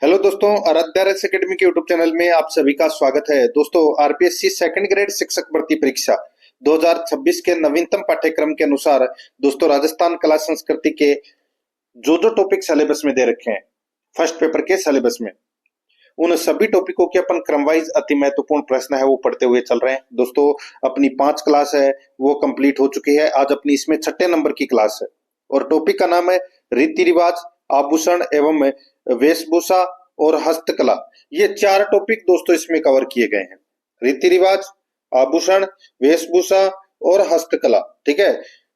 Hello दोस्तों, Aaradhya race academy के YouTube channel में आप सभी का स्वागत है। दोस्तों, आरपीएससी सेकंड ग्रेड शिक्षक भर्ती परीक्षा 2026 के नवीनतम पाठ्यक्रम के अनुसार दोस्तों राजस्थान कला संस्कृति के जो टॉपिक सिलेबस में दे रखे हैं फर्स्ट पेपर के सिलेबस में, उन सभी टॉपिकों के अपन क्रमवाइज अति महत्वपूर्ण प्रश्न है वो पढ़ते हुए चल रहे हैं। दोस्तों, अपनी 5 क्लास है वो कंप्लीट हो चुकी है। आज अपनी इसमें 6ठे नंबर की क्लास है और टॉपिक का नाम है रीति रिवाज, आभूषण एवं वेशभूषा और हस्तकला। ये 4 टॉपिक दोस्तों इसमें कवर किए गए हैं। रीति रिवाज, आभूषण, वेशभूषा और हस्तकला, ठीक है।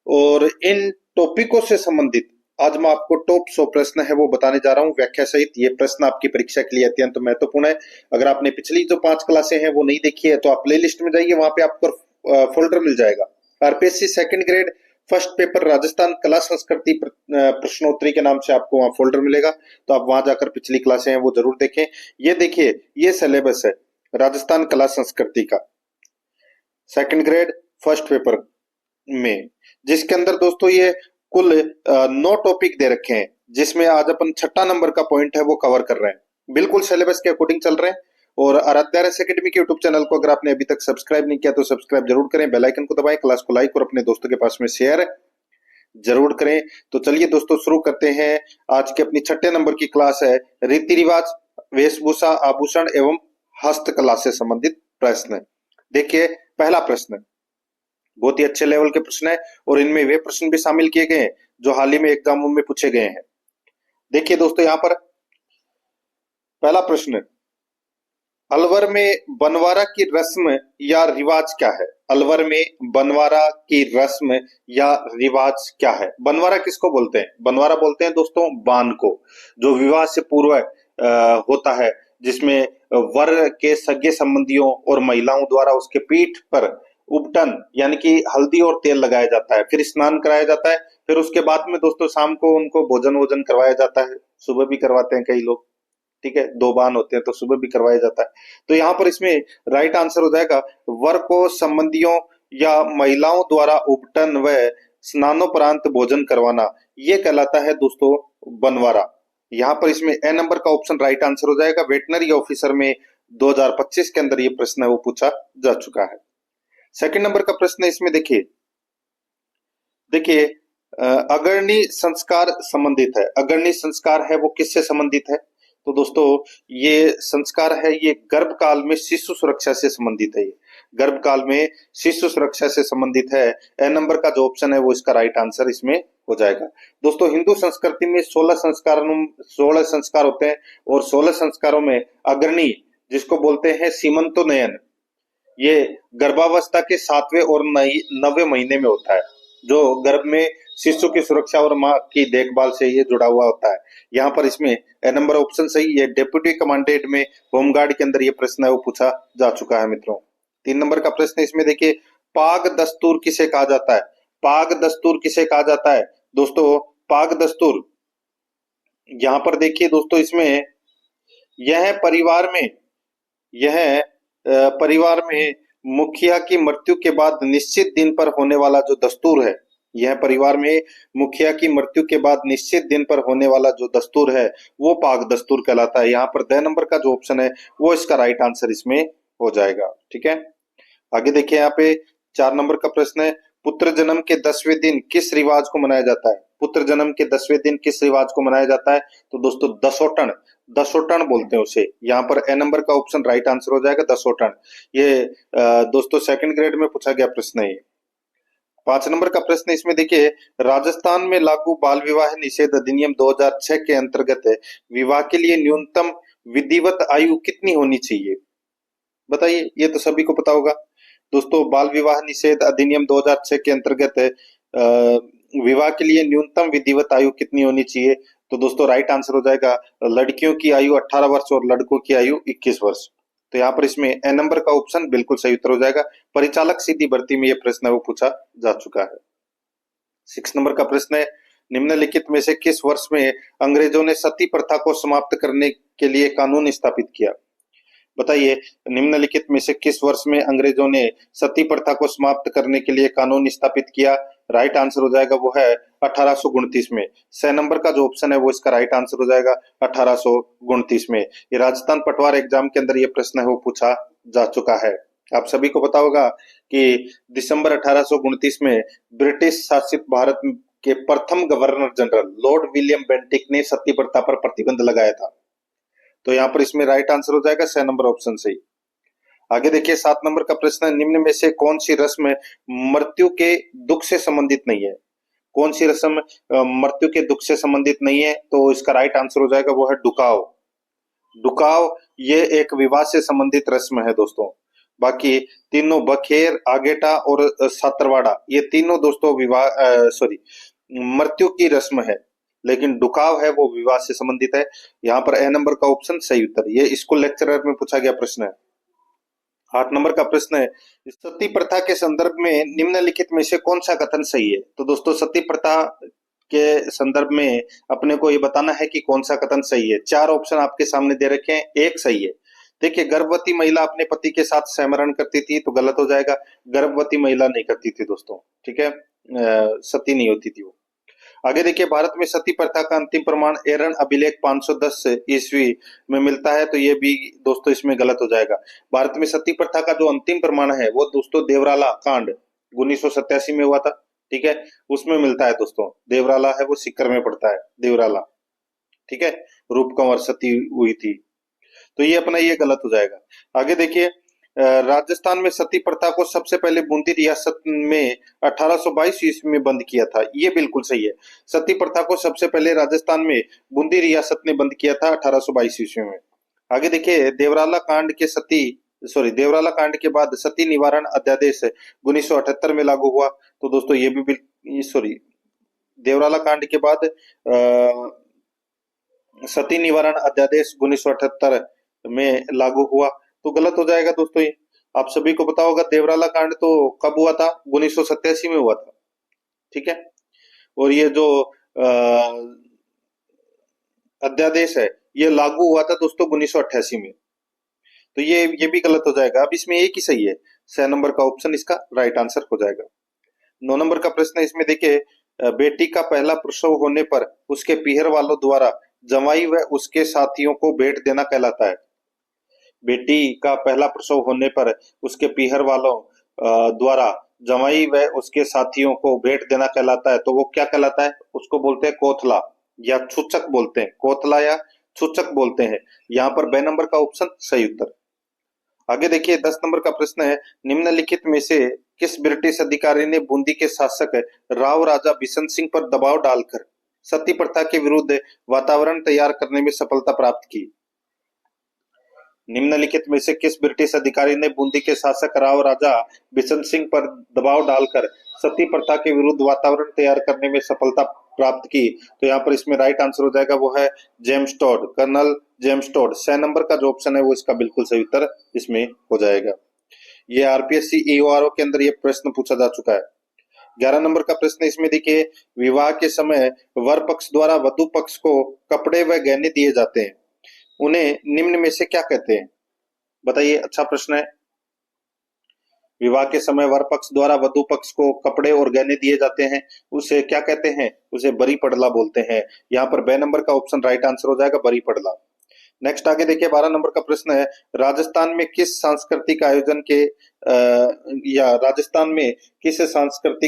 और इन टॉपिकों से संबंधित आज मैं आपको टॉप 100 प्रश्न है वो बताने जा रहा हूं व्याख्या सहित। ये प्रश्न आपकी परीक्षा के लिए अत्यंत महत्वपूर्ण है। अगर आपने पिछली जो 5 क्लासें हैं वो नहीं देखी है तो आप प्ले लिस्ट में जाइए, वहां पे आपको फोल्डर मिल जाएगा RPSC second grade first paper Rajasthan कला संस्कृति प्रश्नोत्तरी के नाम से आपको वहां फोल्डर मिलेगा। तो आप वहां जाकर पिछली क्लासें हैं वो जरूर देखें। ये देखिए, ये सिलेबस है राजस्थान कला संस्कृति का सेकंड ग्रेड फर्स्ट पेपर में, जिसके अंदर दोस्तों ये कुल 9 टॉपिक दे रखे हैं, जिसमें आज अपन 6ठा नंबर का पॉइंट है वो कवर कर रहे हैं। बिल्कुल सिलेबस के अकॉर्डिंग चल रहे हैं। और आराध्या रेस एकेडमी के यूट्यूब चैनल को अगर आपने अभी तक सब्सक्राइब नहीं किया तो सब्सक्राइब जरूर करें, बेल आइकन को दबाएं, क्लास को लाइक और अपने दोस्तों के पास में शेयर जरूर करें। तो चलिए दोस्तों शुरू करते हैं। आज की अपनी 6ठे नंबर की क्लास है रीति रिवाज, वेशभूषा, आभूषण एवं हस्तकला से संबंधित प्रश्न। देखिए, पहला प्रश्न बहुत ही अच्छे लेवल के प्रश्न है और इनमें वे प्रश्न भी शामिल किए गए हैं जो हाल ही में एग्जामों में पूछे गए हैं। देखिए दोस्तों, यहाँ पर पहला प्रश्न, अलवर में बनवारा की रस्म या रिवाज क्या है? अलवर में बनवारा की रस्म या रिवाज क्या है? बनवारा किसको बोलते हैं? बनवारा बोलते हैं दोस्तों बान को, जो विवाह से पूर्व होता है, जिसमें वर के सगे संबंधियों और महिलाओं द्वारा उसके पीठ पर उपटन यानी कि हल्दी और तेल लगाया जाता है, फिर स्नान कराया जाता है, फिर उसके बाद में दोस्तों शाम को उनको भोजन वोजन करवाया जाता है। सुबह भी करवाते हैं कई लोग, ठीक है, 2 बान होते हैं तो सुबह भी करवाया जाता है। तो यहाँ पर इसमें राइट आंसर हो जाएगा वर को संबंधियों या महिलाओं द्वारा उपटन व स्नानोपरांत भोजन करवाना, ये कहलाता है दोस्तों बनवारा। यहाँ पर इसमें ए नंबर का ऑप्शन राइट आंसर हो जाएगा। वेटनरी ऑफिसर में 2025 के अंदर ये प्रश्न है वो पूछा जा चुका है। सेकंड नंबर का प्रश्न है इसमें, देखिए अग्रणी संस्कार संबंधित है। अग्रणी संस्कार है वो किससे संबंधित है? तो दोस्तों ये संस्कार है ये गर्भकाल में शिशु सुरक्षा से संबंधित है। ये गर्भकाल में शिशु सुरक्षा से संबंधित है। ए नंबर का जो ऑप्शन है वो इसका राइट आंसर इसमें हो जाएगा। दोस्तों, हिंदू संस्कृति में 16 संस्कार होते हैं और 16 संस्कारों में अग्रणी, जिसको बोलते हैं सीमंतोन्नयन, ये गर्भावस्था के 7वें और 9वें महीने में होता है, जो गर्भ में शिशु की सुरक्षा और मां की देखभाल से ये जुड़ा हुआ होता है। यहाँ पर इसमें ए नंबर ऑप्शन सही है। डेप्यूटी कमांडेंट में होमगार्ड के अंदर ये प्रश्न है वो पूछा जा चुका है मित्रों। 3 नंबर का प्रश्न इसमें देखिए, पाग दस्तूर किसे कहा जाता है? पाग दस्तूर किसे कहा जाता है? दोस्तों पाग दस्तूर, यहाँ पर देखिए दोस्तों, इसमें यह परिवार में मुखिया की मृत्यु के बाद निश्चित दिन पर होने वाला जो दस्तूर है, यह परिवार में मुखिया की मृत्यु के बाद निश्चित दिन पर होने वाला जो दस्तूर है वो पाग दस्तूर कहलाता है। यहाँ पर 2 नंबर का जो ऑप्शन है वो इसका राइट आंसर इसमें हो जाएगा, ठीक है। आगे देखिए, यहाँ पे 4 नंबर का प्रश्न है, पुत्र जन्म के 10वें दिन किस रिवाज को मनाया जाता है? पुत्र जन्म के 10वें दिन किस रिवाज को मनाया जाता है? तो दोस्तों दसोटन बोलते हैं उसे। यहाँ पर ए नंबर का ऑप्शन राइट आंसर हो जाएगा दसोटन। ये दोस्तों सेकंड ग्रेड में पूछा गया प्रश्न है। 5 नंबर का प्रश्न इसमें देखिए, राजस्थान में लागू बाल विवाह निषेध अधिनियम 2006 के अंतर्गत विवाह के लिए न्यूनतम विधिवत आयु कितनी होनी चाहिए? बताइए, ये तो सभी को पता होगा दोस्तों। बाल विवाह निषेध अधिनियम 2006 के अंतर्गत विवाह के लिए न्यूनतम विधिवत आयु कितनी होनी चाहिए? तो दोस्तों राइट आंसर हो जाएगा लड़कियों की आयु 18 वर्ष और लड़कों की आयु 21 वर्ष। तो यहाँ पर इसमें ए नंबर का ऑप्शन बिल्कुल सही उत्तर हो जाएगा। परिचालक सीधी भर्ती में यह प्रश्न है वो पूछा जा चुका है। 6 नंबर का प्रश्न है, निम्नलिखित में से किस वर्ष में अंग्रेजों ने सती प्रथा को समाप्त करने के लिए कानून स्थापित किया? बताइए, निम्नलिखित में से किस वर्ष में अंग्रेजों ने सती प्रथा को समाप्त करने के लिए कानून स्थापित किया? राइट आंसर हो जाएगा वो है 1829 में। 6 नंबर का जो ऑप्शन है वो इसका राइट आंसर हो जाएगा 1829 में। ये राजस्थान पटवार एग्जाम के अंदर ये प्रश्न है वो पूछा जा चुका है। आप सभी को पता होगा कि दिसंबर 1829 में ब्रिटिश शासित भारत के प्रथम governor general Lord William Bentinck ने सती प्रथा पर प्रतिबंध लगाया था। तो यहाँ पर इसमें राइट आंसर हो जाएगा 6 नंबर ऑप्शन सही। आगे देखिए 7 नंबर का प्रश्न है, निम्न में से कौन सी रस्म मृत्यु के दुख से संबंधित नहीं है? कौन सी रस्म मृत्यु के दुख से संबंधित नहीं है? तो इसका राइट आंसर हो जाएगा वो है डुकाव। डुकाव ये एक विवाह से संबंधित रस्म है दोस्तों। बाकी तीनों बखेर, आगेटा और सातरवाड़ा ये तीनों दोस्तों विवाह सॉरी मृत्यु की रस्म है, लेकिन डुकाव है वो विवाह से संबंधित है। यहाँ पर ए नंबर का ऑप्शन सही उत्तर। ये स्कूल लेक्चरर में पूछा गया प्रश्न है। 8 नंबर का प्रश्न है, सती प्रथा के संदर्भ में निम्नलिखित में से कौन सा कथन सही है? तो दोस्तों सती प्रथा के संदर्भ में अपने को ये बताना है कि कौन सा कथन सही है। 4 ऑप्शन आपके सामने दे रखे हैं, एक सही है। देखिए गर्भवती महिला अपने पति के साथ सहमरण करती थी तो गलत हो जाएगा। गर्भवती महिला नहीं करती थी दोस्तों, ठीक है, सती नहीं होती थी वो। आगे देखिए भारत में सती प्रथा का अंतिम प्रमाण एरन अभिलेख 510 ईस्वी में मिलता है, तो ये भी दोस्तों इसमें गलत हो जाएगा। भारत में सती प्रथा का जो अंतिम प्रमाण है वो दोस्तों देवराला कांड 1987 में हुआ था, ठीक है, उसमें मिलता है दोस्तों। देवराला है वो सीकर में पड़ता है, देवराला, ठीक है, रूप कंवर सती हुई थी, तो ये अपना ये गलत हो जाएगा। आगे देखिए राजस्थान में सती प्रथा को सबसे पहले बूंदी रियासत में 1822 ईस्वी में बंद किया था, ये बिल्कुल सही है। सती प्रथा को सबसे पहले राजस्थान में बूंदी रियासत ने बंद किया था 1822 ईस्वी में। आगे देखिए देवराला कांड के बाद सती निवारण अध्यादेश 1978 में लागू हुआ, तो दोस्तों ये भी देवराला कांड के बाद सती निवारण अध्यादेश 1978 में लागू हुआ, तो गलत हो जाएगा दोस्तों ये। आप सभी को पता होगा देवराला कांड तो कब हुआ था? 1987 में हुआ था, ठीक है, और ये जो अध्यादेश है ये लागू हुआ था दोस्तों 1988 में, तो ये भी गलत हो जाएगा। अब इसमें एक ही सही है, 6 नंबर का ऑप्शन इसका राइट आंसर हो जाएगा। 9 नंबर का प्रश्न है, इसमें देखिए बेटी का पहला प्रसव होने पर उसके पीहर वालों द्वारा जमाई व उसके साथियों को भेंट देना कहलाता है। बेटी का पहला प्रसव होने पर उसके पीहर वालों द्वारा जमाई व उसके साथियों को भेंट देना कहलाता है, तो वो क्या कहलाता है? उसको बोलते हैं कोथला या छूचक बोलते हैं, कोथला या छूचक बोलते हैं। यहाँ पर बे नंबर का ऑप्शन सही उत्तर। आगे देखिए 10 नंबर का प्रश्न है, निम्नलिखित में से किस ब्रिटिश अधिकारी ने बूंदी के शासक राव राजा बिशन सिंह पर दबाव डालकर सती प्रथा के विरुद्ध वातावरण तैयार करने में सफलता प्राप्त की? निम्नलिखित में से किस ब्रिटिश अधिकारी ने बूंदी के शासक राव राजा बिशन सिंह पर दबाव डालकर सती प्रथा के विरुद्ध वातावरण तैयार करने में सफलता प्राप्त की? तो यहाँ पर इसमें राइट आंसर हो जाएगा वो है James Tod, colonel James Tod. 6 नंबर का जो ऑप्शन है वो इसका बिल्कुल सही उत्तर इसमें हो जाएगा। ये आरपीएससी ईओआरओ के अंदर ये प्रश्न पूछा जा चुका है। 11 नंबर का प्रश्न इसमें देखिए, विवाह के समय वर पक्ष द्वारा वधु पक्ष को कपड़े व गहने दिए जाते हैं, उन्हें निम्न में से क्या कहते हैं? बताइए, अच्छा प्रश्न है। विवाह के समय वर पक्ष द्वारा वधु पक्ष को कपड़े और गहने दिए जाते हैं, उसे क्या कहते हैं? उसे बरी पड़ला बोलते हैं। यहाँ पर बे नंबर का ऑप्शन राइट आंसर हो जाएगा, बरी पड़ला। नेक्स्ट आगे देखिए 12 नंबर का प्रश्न है, राजस्थान में किस सांस्कृतिक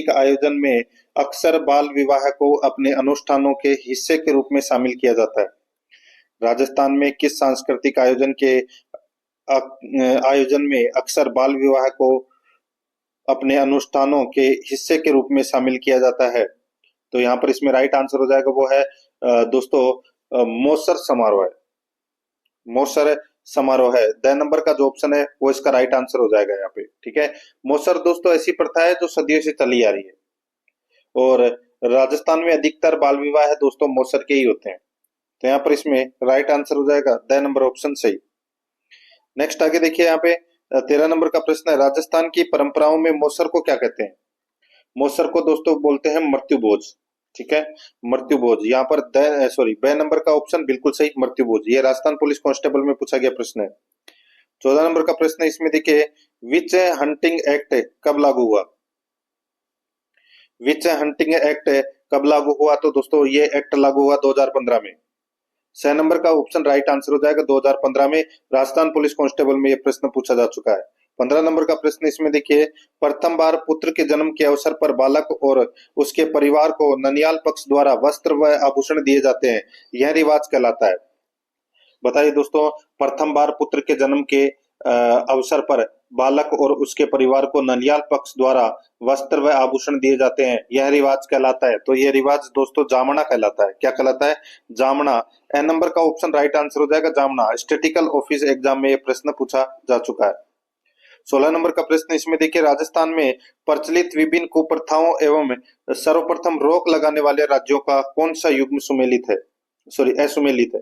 आयोजन में अक्सर बाल विवाह को अपने अनुष्ठानों के हिस्से के रूप में शामिल किया जाता है? राजस्थान में किस सांस्कृतिक आयोजन में अक्सर बाल विवाह को अपने अनुष्ठानों के हिस्से के रूप में शामिल किया जाता है? तो यहाँ पर इसमें राइट आंसर हो जाएगा वो है दोस्तों मोसर समारोह है, मोसर समारोह है। 10 नंबर का जो ऑप्शन है वो इसका राइट आंसर हो जाएगा यहाँ पे, ठीक है। मोसर दोस्तों ऐसी प्रथा है जो सदियों से चली आ रही है, और राजस्थान में अधिकतर बाल विवाह है दोस्तों मोसर के ही होते हैं, तो यहाँ पर इसमें राइट आंसर हो जाएगा 10 नंबर ऑप्शन सही। नेक्स्ट आगे देखिए यहाँ पे 13 नंबर का प्रश्न है, राजस्थान की परंपराओं में मोसर को क्या कहते हैं? मोसर को दोस्तों बोलते हैं मृत्यु भोज, ठीक है, मृत्यु भोज। यहाँ पर बे नंबर का ऑप्शन बिल्कुल सही, मृत्यु भोज। ये राजस्थान पुलिस कांस्टेबल में पूछा गया प्रश्न है। 14 नंबर का प्रश्न है, इसमें देखिए विच हंटिंग एक्ट कब लागू हुआ? विच हंटिंग एक्ट कब लागू हुआ? तो दोस्तों ये एक्ट लागू हुआ 2015 में। 6 नंबर का ऑप्शन राइट आंसर हो जाएगा, 2015 में राजस्थान पुलिस कांस्टेबल में ये प्रश्न पूछा जा चुका है। 15 नंबर का प्रश्न इसमें देखिए, प्रथम बार पुत्र के जन्म के अवसर पर बालक और उसके परिवार को ननियाल पक्ष द्वारा वस्त्र व आभूषण दिए जाते हैं, यह रिवाज कहलाता है। बताइए दोस्तों, प्रथम बार पुत्र के जन्म के अवसर पर बालक और उसके परिवार को ननियाल पक्ष द्वारा वस्त्र व आभूषण दिए जाते हैं, यह रिवाज कहलाता है। तो यह रिवाज दोस्तों जामना कहलाता है। क्या कहलाता है? जामना। एन नंबर का ऑप्शन राइट आंसर हो जाएगा, जामना। स्टैटिकल ऑफिस एग्जाम में यह प्रश्न पूछा जा चुका है। 16 नंबर का प्रश्न इसमें देखिए, राजस्थान में प्रचलित विभिन्न कुप्रथाओं एवं सर्वप्रथम रोक लगाने वाले राज्यों का कौन सा युग्म सुमेलित है, सॉरी असुमेलित है?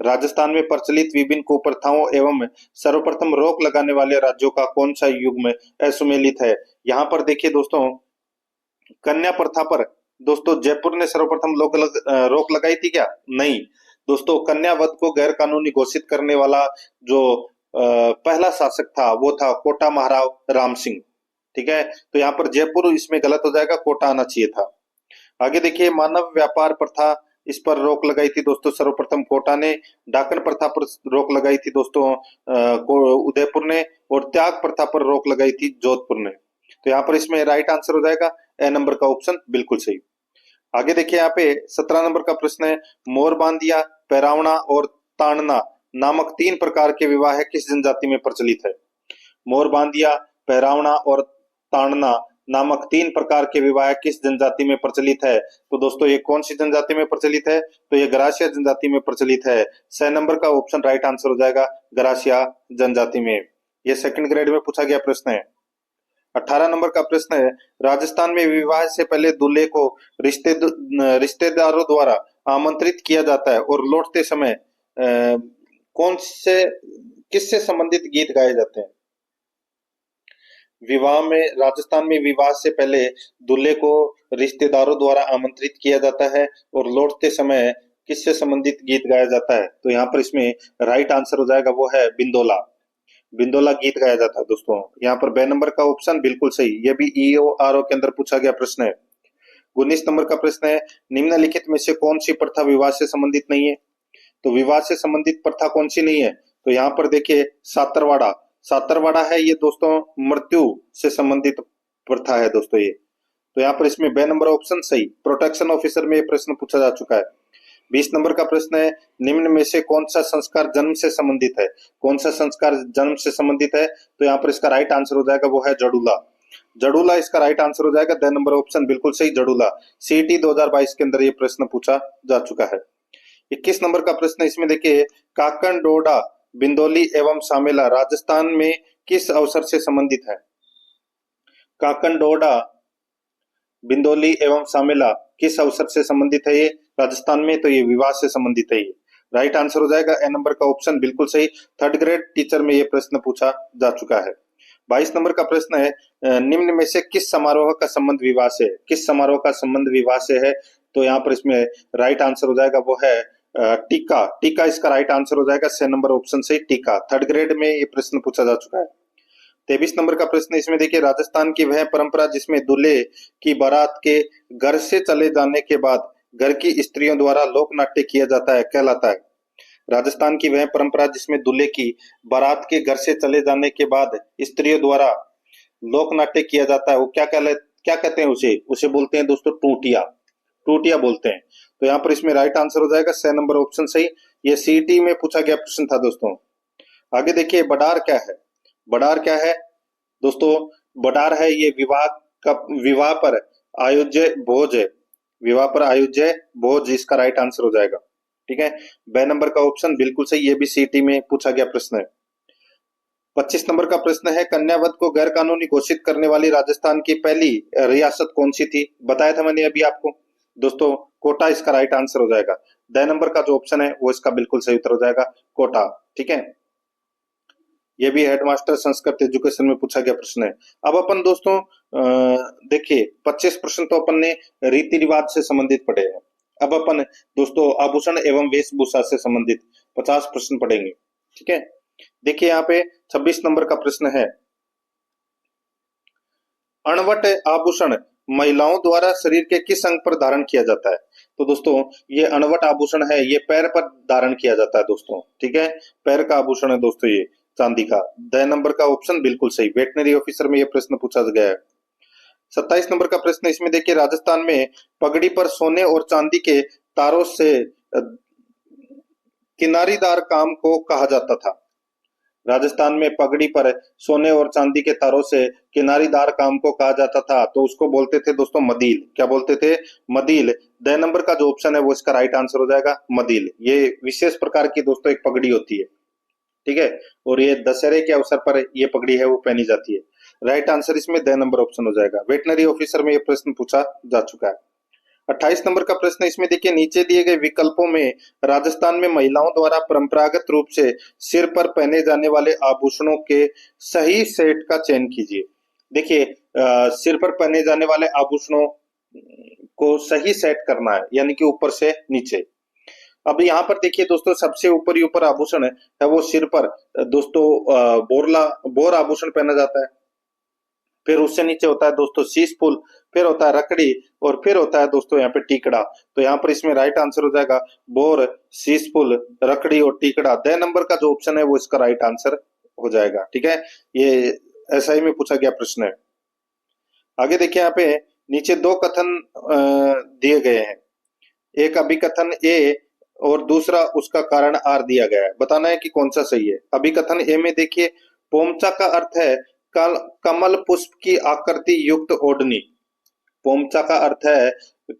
राजस्थान में प्रचलित विभिन्न कुप्रथाओं एवं सर्वप्रथम रोक लगाने वाले राज्यों का कौन सा युग्म असुमेलित है? यहाँ पर देखिए दोस्तों, कन्या प्रथा पर दोस्तों जयपुर ने सर्वप्रथम रोक लगाई थी क्या? नहीं दोस्तों, कन्या वध को गैर कानूनी घोषित करने वाला जो पहला शासक था वो था कोटा महाराव राम सिंह। ठीक है, तो यहाँ पर जयपुर इसमें गलत हो जाएगा, कोटा आना चाहिए था। आगे देखिए, मानव व्यापार प्रथा, इस पर रोक लगाई थी दोस्तों सर्वप्रथम कोटा ने। डाकन प्रथा पर रोक लगाई थी दोस्तों उदयपुर ने, और त्याग प्रथा पर रोक लगाई थी जोधपुर ने। तो यहाँ पर इसमें राइट आंसर हो जाएगा ए नंबर का ऑप्शन, बिल्कुल सही। आगे देखिए, यहाँ पे 17 नंबर का प्रश्न है, मोरबांदिया, पैरावना और ताड़ना नामक 3 प्रकार के विवाह किस जनजाति में प्रचलित है? मोरबांदिया, पैरावना और ताड़ना नामक 3 प्रकार के विवाह किस जनजाति में प्रचलित है? तो दोस्तों ये कौन सी जनजाति में प्रचलित है? तो ये गरासिया जनजाति में प्रचलित है। 6 नंबर का ऑप्शन राइट आंसर हो जाएगा, गरासिया जनजाति में। ये सेकंड ग्रेड में पूछा गया प्रश्न है। 18 नंबर का प्रश्न है, राजस्थान में विवाह से पहले दूल्हे को रिश्तेदारों द्वारा आमंत्रित किया जाता है और लौटते समय कौन से किससे संबंधित गीत गाए जाते हैं? विवाह में, राजस्थान में विवाह से पहले दूल्हे को रिश्तेदारों द्वारा आमंत्रित किया जाता है और लौटते समय किससे संबंधित गीत गाया जाता है? तो यहाँ पर इसमें राइट आंसर हो जाएगा, वो है बिंदोला। बिंदोला गीत गाया जाता है दोस्तों। यहाँ पर बे नंबर का ऑप्शन बिल्कुल सही, ये भी EORO के अंदर पूछा गया प्रश्न है। 19 नंबर का प्रश्न है, निम्नलिखित में से कौन सी प्रथा विवाह से संबंधित नहीं है? तो विवाह से संबंधित प्रथा कौन सी नहीं है? तो यहाँ पर देखिए, सातरवाड़ा। सातरवाड़ा है ये दोस्तों मृत्यु से संबंधित प्रथा है दोस्तों ये। तो यहाँ पर इसमें बे नंबर ऑप्शन सही। प्रोटेक्शन ऑफिसर में ये प्रश्न पूछा जा चुका है। 20 नंबर का प्रश्न है, निम्न में से कौन सा संस्कार जन्म से संबंधित है? कौन सा संस्कार जन्म से संबंधित है? तो यहाँ पर इसका राइट आंसर हो जाएगा, वो है जड़ूला। जड़ूला इसका राइट आंसर हो जाएगा, द नंबर ऑप्शन बिल्कुल सही, जड़ूला। CET 2022 के अंदर ये प्रश्न पूछा जा चुका है। 21 नंबर का प्रश्न इसमें देखिए, काकन डोडा, बिंदोली एवं सामेला राजस्थान में किस अवसर से संबंधित है? काकन डोडा, बिंदोली एवं सामेला किस अवसर से संबंधित है ये राजस्थान में? तो ये विवाह से संबंधित है। ये राइट आंसर हो जाएगा, ए नंबर का ऑप्शन बिल्कुल सही। 3rd ग्रेड टीचर में ये प्रश्न पूछा जा चुका है। 22 नंबर का प्रश्न है, निम्न में से किस समारोह का संबंध विवाह से है? किस समारोह का संबंध विवाह से है? तो यहाँ पर इसमें राइट आंसर हो जाएगा, वो है टीका। टीका इसका राइट आंसर हो जाएगा, से नंबर ऑप्शन से टीका। 3rd ग्रेड में ये प्रश्न पूछा जा चुका है। 23 नंबर का प्रश्न इसमें देखिए, राजस्थान की वह परंपरा जिसमें दूल्हे की बारात के घर से चले जाने के बाद घर की स्त्रियों द्वारा लोक नाट्य किया जाता है, कहलाता है। राजस्थान की वह परंपरा जिसमें दूल्हे की बारात के घर से चले जाने के बाद स्त्रियों द्वारा लोक नाट्य किया जाता है, वो क्या कहते हैं? उसे बोलते हैं दोस्तों टूटिया। टूटिया बोलते हैं। तो यहाँ पर इसमें राइट आंसर हो जाएगा, 6 नंबर ऑप्शन सही। ये CET में पूछा गया प्रश्न था दोस्तों। आगे देखिए, बडार क्या है? बडार क्या है दोस्तों? बडार है ये विवाह पर आयोज्य भोज है। विवाह पर आयोज्य भोज इसका राइट आंसर हो जाएगा। ठीक है, बे नंबर का ऑप्शन बिल्कुल सही, ये भी CET में पूछा गया प्रश्न है। 25 नंबर का प्रश्न है, कन्यावध को गैर कानूनी घोषित करने वाली राजस्थान की पहली रियासत कौन सी थी? बताया था मैंने अभी आपको दोस्तों, कोटा इसका राइट आंसर हो जाएगा। द नंबर का जो ऑप्शन है वो इसका बिल्कुल सही उत्तर हो जाएगा, कोटा। ठीक है, ये भी हेडमास्टर संस्कृत एजुकेशन में पूछा गया प्रश्न है। अब अपन दोस्तों देखिए, 25 प्रश्न तो अपन ने रीति रिवाज से संबंधित पढ़े हैं। अब अपन दोस्तों आभूषण एवं वेशभूषा से संबंधित 50 प्रश्न पढ़ेंगे। ठीक है, देखिए यहाँ पे 26 नंबर का प्रश्न है, अणवट आभूषण महिलाओं द्वारा शरीर के किस अंग पर धारण किया जाता है? तो दोस्तों ये अनवट आभूषण है, ये पैर पर धारण किया जाता है दोस्तों, ठीक है, पैर का आभूषण है दोस्तों ये, चांदी का। 2 नंबर का ऑप्शन बिल्कुल सही, वेटनरी ऑफिसर में ये प्रश्न पूछा गया है। 27 नंबर का प्रश्न इसमें देखिए, राजस्थान में पगड़ी पर सोने और चांदी के तारों से किनारीदार काम को कहा जाता था। राजस्थान में पगड़ी पर सोने और चांदी के तारों से किनारीदार काम को कहा जाता था, तो उसको बोलते थे दोस्तों मदील। क्या बोलते थे? मदील। 2 नंबर का जो ऑप्शन है वो इसका राइट आंसर हो जाएगा, मदील। ये विशेष प्रकार की दोस्तों एक पगड़ी होती है, ठीक है, और ये दशहरे के अवसर पर ये पगड़ी है वो पहनी जाती है। राइट आंसर इसमें 2 नंबर ऑप्शन हो जाएगा। वेटनरी ऑफिसर में ये प्रश्न पूछा जा चुका है। 28 नंबर का प्रश्न इसमें देखिए, नीचे दिए गए विकल्पों में राजस्थान में महिलाओं द्वारा परंपरागत रूप से सिर पर पहने जाने वाले आभूषणों के सही सेट का चयन कीजिए। देखिए सिर पर पहने जाने वाले आभूषणों को सही सेट करना है, यानी कि ऊपर से नीचे। अब यहाँ पर देखिए दोस्तों, सबसे ऊपर ही ऊपर आभूषण है वो सिर पर दोस्तों बोर आभूषण पहना जाता है। फिर उससे नीचे होता है दोस्तों शीश फूल, फिर होता है रकड़ी, और फिर होता है दोस्तों यहाँ पे टीकड़ा। तो यहाँ पर इसमें राइट आंसर हो जाएगा बोर, शीश फूल, रकड़ी और टीकड़ा। 2 नंबर का जो ऑप्शन है वो इसका राइट आंसर हो जाएगा, ठीक है। ये एसआई में पूछा गया प्रश्न है। आगे देखिए, यहाँ पे नीचे 2 कथन दिए गए हैं, एक अभिकथन ए और दूसरा उसका कारण आर दिया गया है। बताना है कि कौन सा सही है। अभिकथन ए में देखिए, पोमचा का अर्थ है कमल पुष्प की आकृति युक्त ओढ़नी। पोमचा का अर्थ है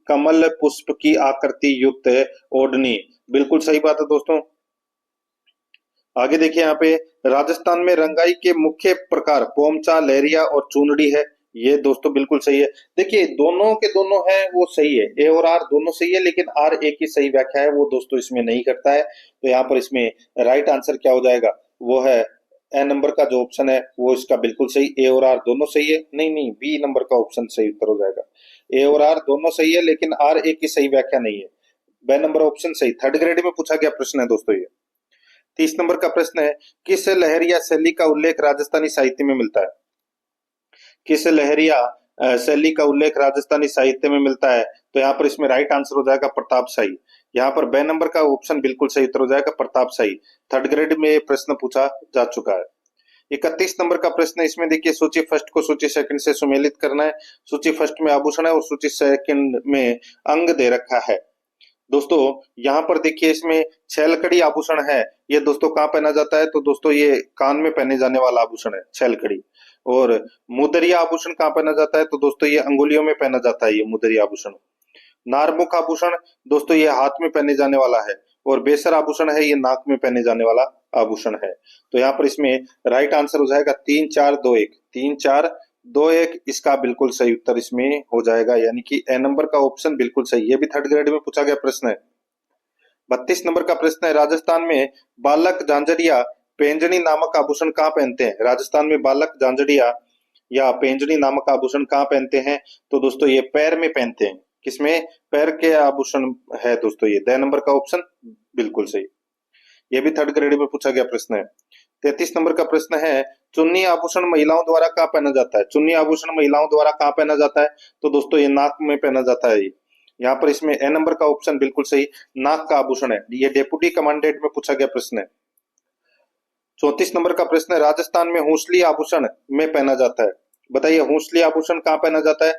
कमल पुष्प की आकृति युक्त ओढ़नी, बिल्कुल सही बात है दोस्तों। आगे देखिए, यहाँ पे राजस्थान में रंगाई के मुख्य प्रकार पोमचा, लहरिया और चुनड़ी है। ये दोस्तों बिल्कुल सही है। देखिए दोनों के दोनों है वो सही है, ए और आर दोनों सही है, लेकिन आर ए की सही व्याख्या है वो दोस्तों इसमें नहीं करता है। तो यहाँ पर इसमें राइट आंसर क्या हो जाएगा, वो है ए नंबर का जो ऑप्शन है वो इसका बिल्कुल सही। ए और आर दोनों सही है, नहीं, बी नंबर का ऑप्शन सही उत्तर हो जाएगा। ए और आर दोनों सही है, लेकिन आर ए की सही व्याख्या नहीं है। बी नंबर ऑप्शन सही। 3rd ग्रेड में पूछा गया प्रश्न है दोस्तों ये। 30 नंबर का प्रश्न है, किस लहर या शैली का उल्लेख राजस्थानी साहित्य में मिलता है? किस लहर या शैली का उल्लेख राजस्थानी साहित्य में मिलता है? तो यहाँ पर इसमें राइट आंसर हो जाएगा प्रतापशाही। यहाँ पर बे नंबर का ऑप्शन बिल्कुल सही उत्तर हो जाएगा प्रतापशाही। 3rd ग्रेड में ये प्रश्न पूछा जा चुका है। 31 नंबर का प्रश्न इसमें देखिए, सूची फर्स्ट को सूची सेकंड से सुमेलित करना है। सूची फर्स्ट में आभूषण है और सूची सेकंड में अंग दे रखा है। दोस्तों यहाँ पर देखिए, इसमें छेलकड़ी आभूषण है, ये दोस्तों कहाँ पहना जाता है? तो दोस्तों ये कान में पहने जाने वाला आभूषण है छेलकड़ी। और मुदरिया आभूषण कहाँ पहना जाता है? तो दोस्तों ये अंगुलियों में पहना जाता है ये मुदरिया आभूषण। नारमुख आभूषण दोस्तों ये हाथ में पहने जाने वाला है, और बेसर आभूषण है ये नाक में पहने जाने वाला आभूषण है। तो यहाँ पर इसमें राइट आंसर हो जाएगा 3 4 2 1, 3 4 2 1 इसका बिल्कुल सही उत्तर इसमें हो जाएगा, यानी कि ए नंबर का ऑप्शन बिल्कुल सही। ये भी 3rd ग्रेड में पूछा गया प्रश्न है। 32 नंबर का प्रश्न है, राजस्थान में बालक झांझरिया पेंजनी नामक आभूषण कहाँ पहनते हैं? राजस्थान में बालक झांझरिया या पेंजनी नामक आभूषण कहाँ पहनते हैं? तो दोस्तों ये पैर में पहनते हैं। किसमें? पैर के आभूषण है दोस्तों ये। 2 नंबर का ऑप्शन बिल्कुल सही। ये भी 3rd ग्रेड में पूछा गया प्रश्न है। 33 नंबर का प्रश्न है, चुन्नी आभूषण महिलाओं द्वारा कहाँ पहना जाता है? चुन्नी आभूषण महिलाओं द्वारा कहाँ पहना जाता है? तो दोस्तों ये नाक में पहना जाता है। यहाँ पर इसमें ए नंबर का ऑप्शन बिल्कुल सही, नाक का आभूषण है। ये डेप्यूटी कमांडेंट में पूछा गया प्रश्न है। 34 नंबर का प्रश्न है, राजस्थान में हूसली आभूषण में पहना जाता है। बताइए हूसली आभूषण कहाँ पहना जाता है?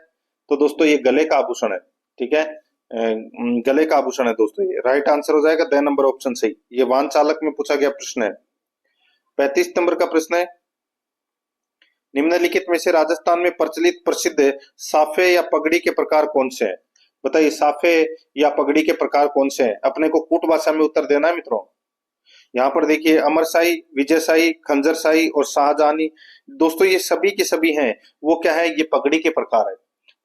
तो दोस्तों ये गले का आभूषण है, ठीक है, गले का आभूषण है दोस्तों ये। राइट आंसर हो जाएगा 2 नंबर ऑप्शन सही। ये वाहन चालक में पूछा गया प्रश्न है। 35 नंबर का प्रश्न है, निम्नलिखित में से राजस्थान में प्रचलित प्रसिद्ध साफे या पगड़ी के प्रकार कौन से हैं? बताइए साफे या पगड़ी के प्रकार कौन से हैं? अपने को कूट भाषा में उत्तर देना है मित्रों। यहाँ पर देखिए अमरशाही, विजयशाही, खंजरशाही और शाहजहानी, दोस्तों ये सभी के सभी हैं वो क्या है? ये पगड़ी के प्रकार है।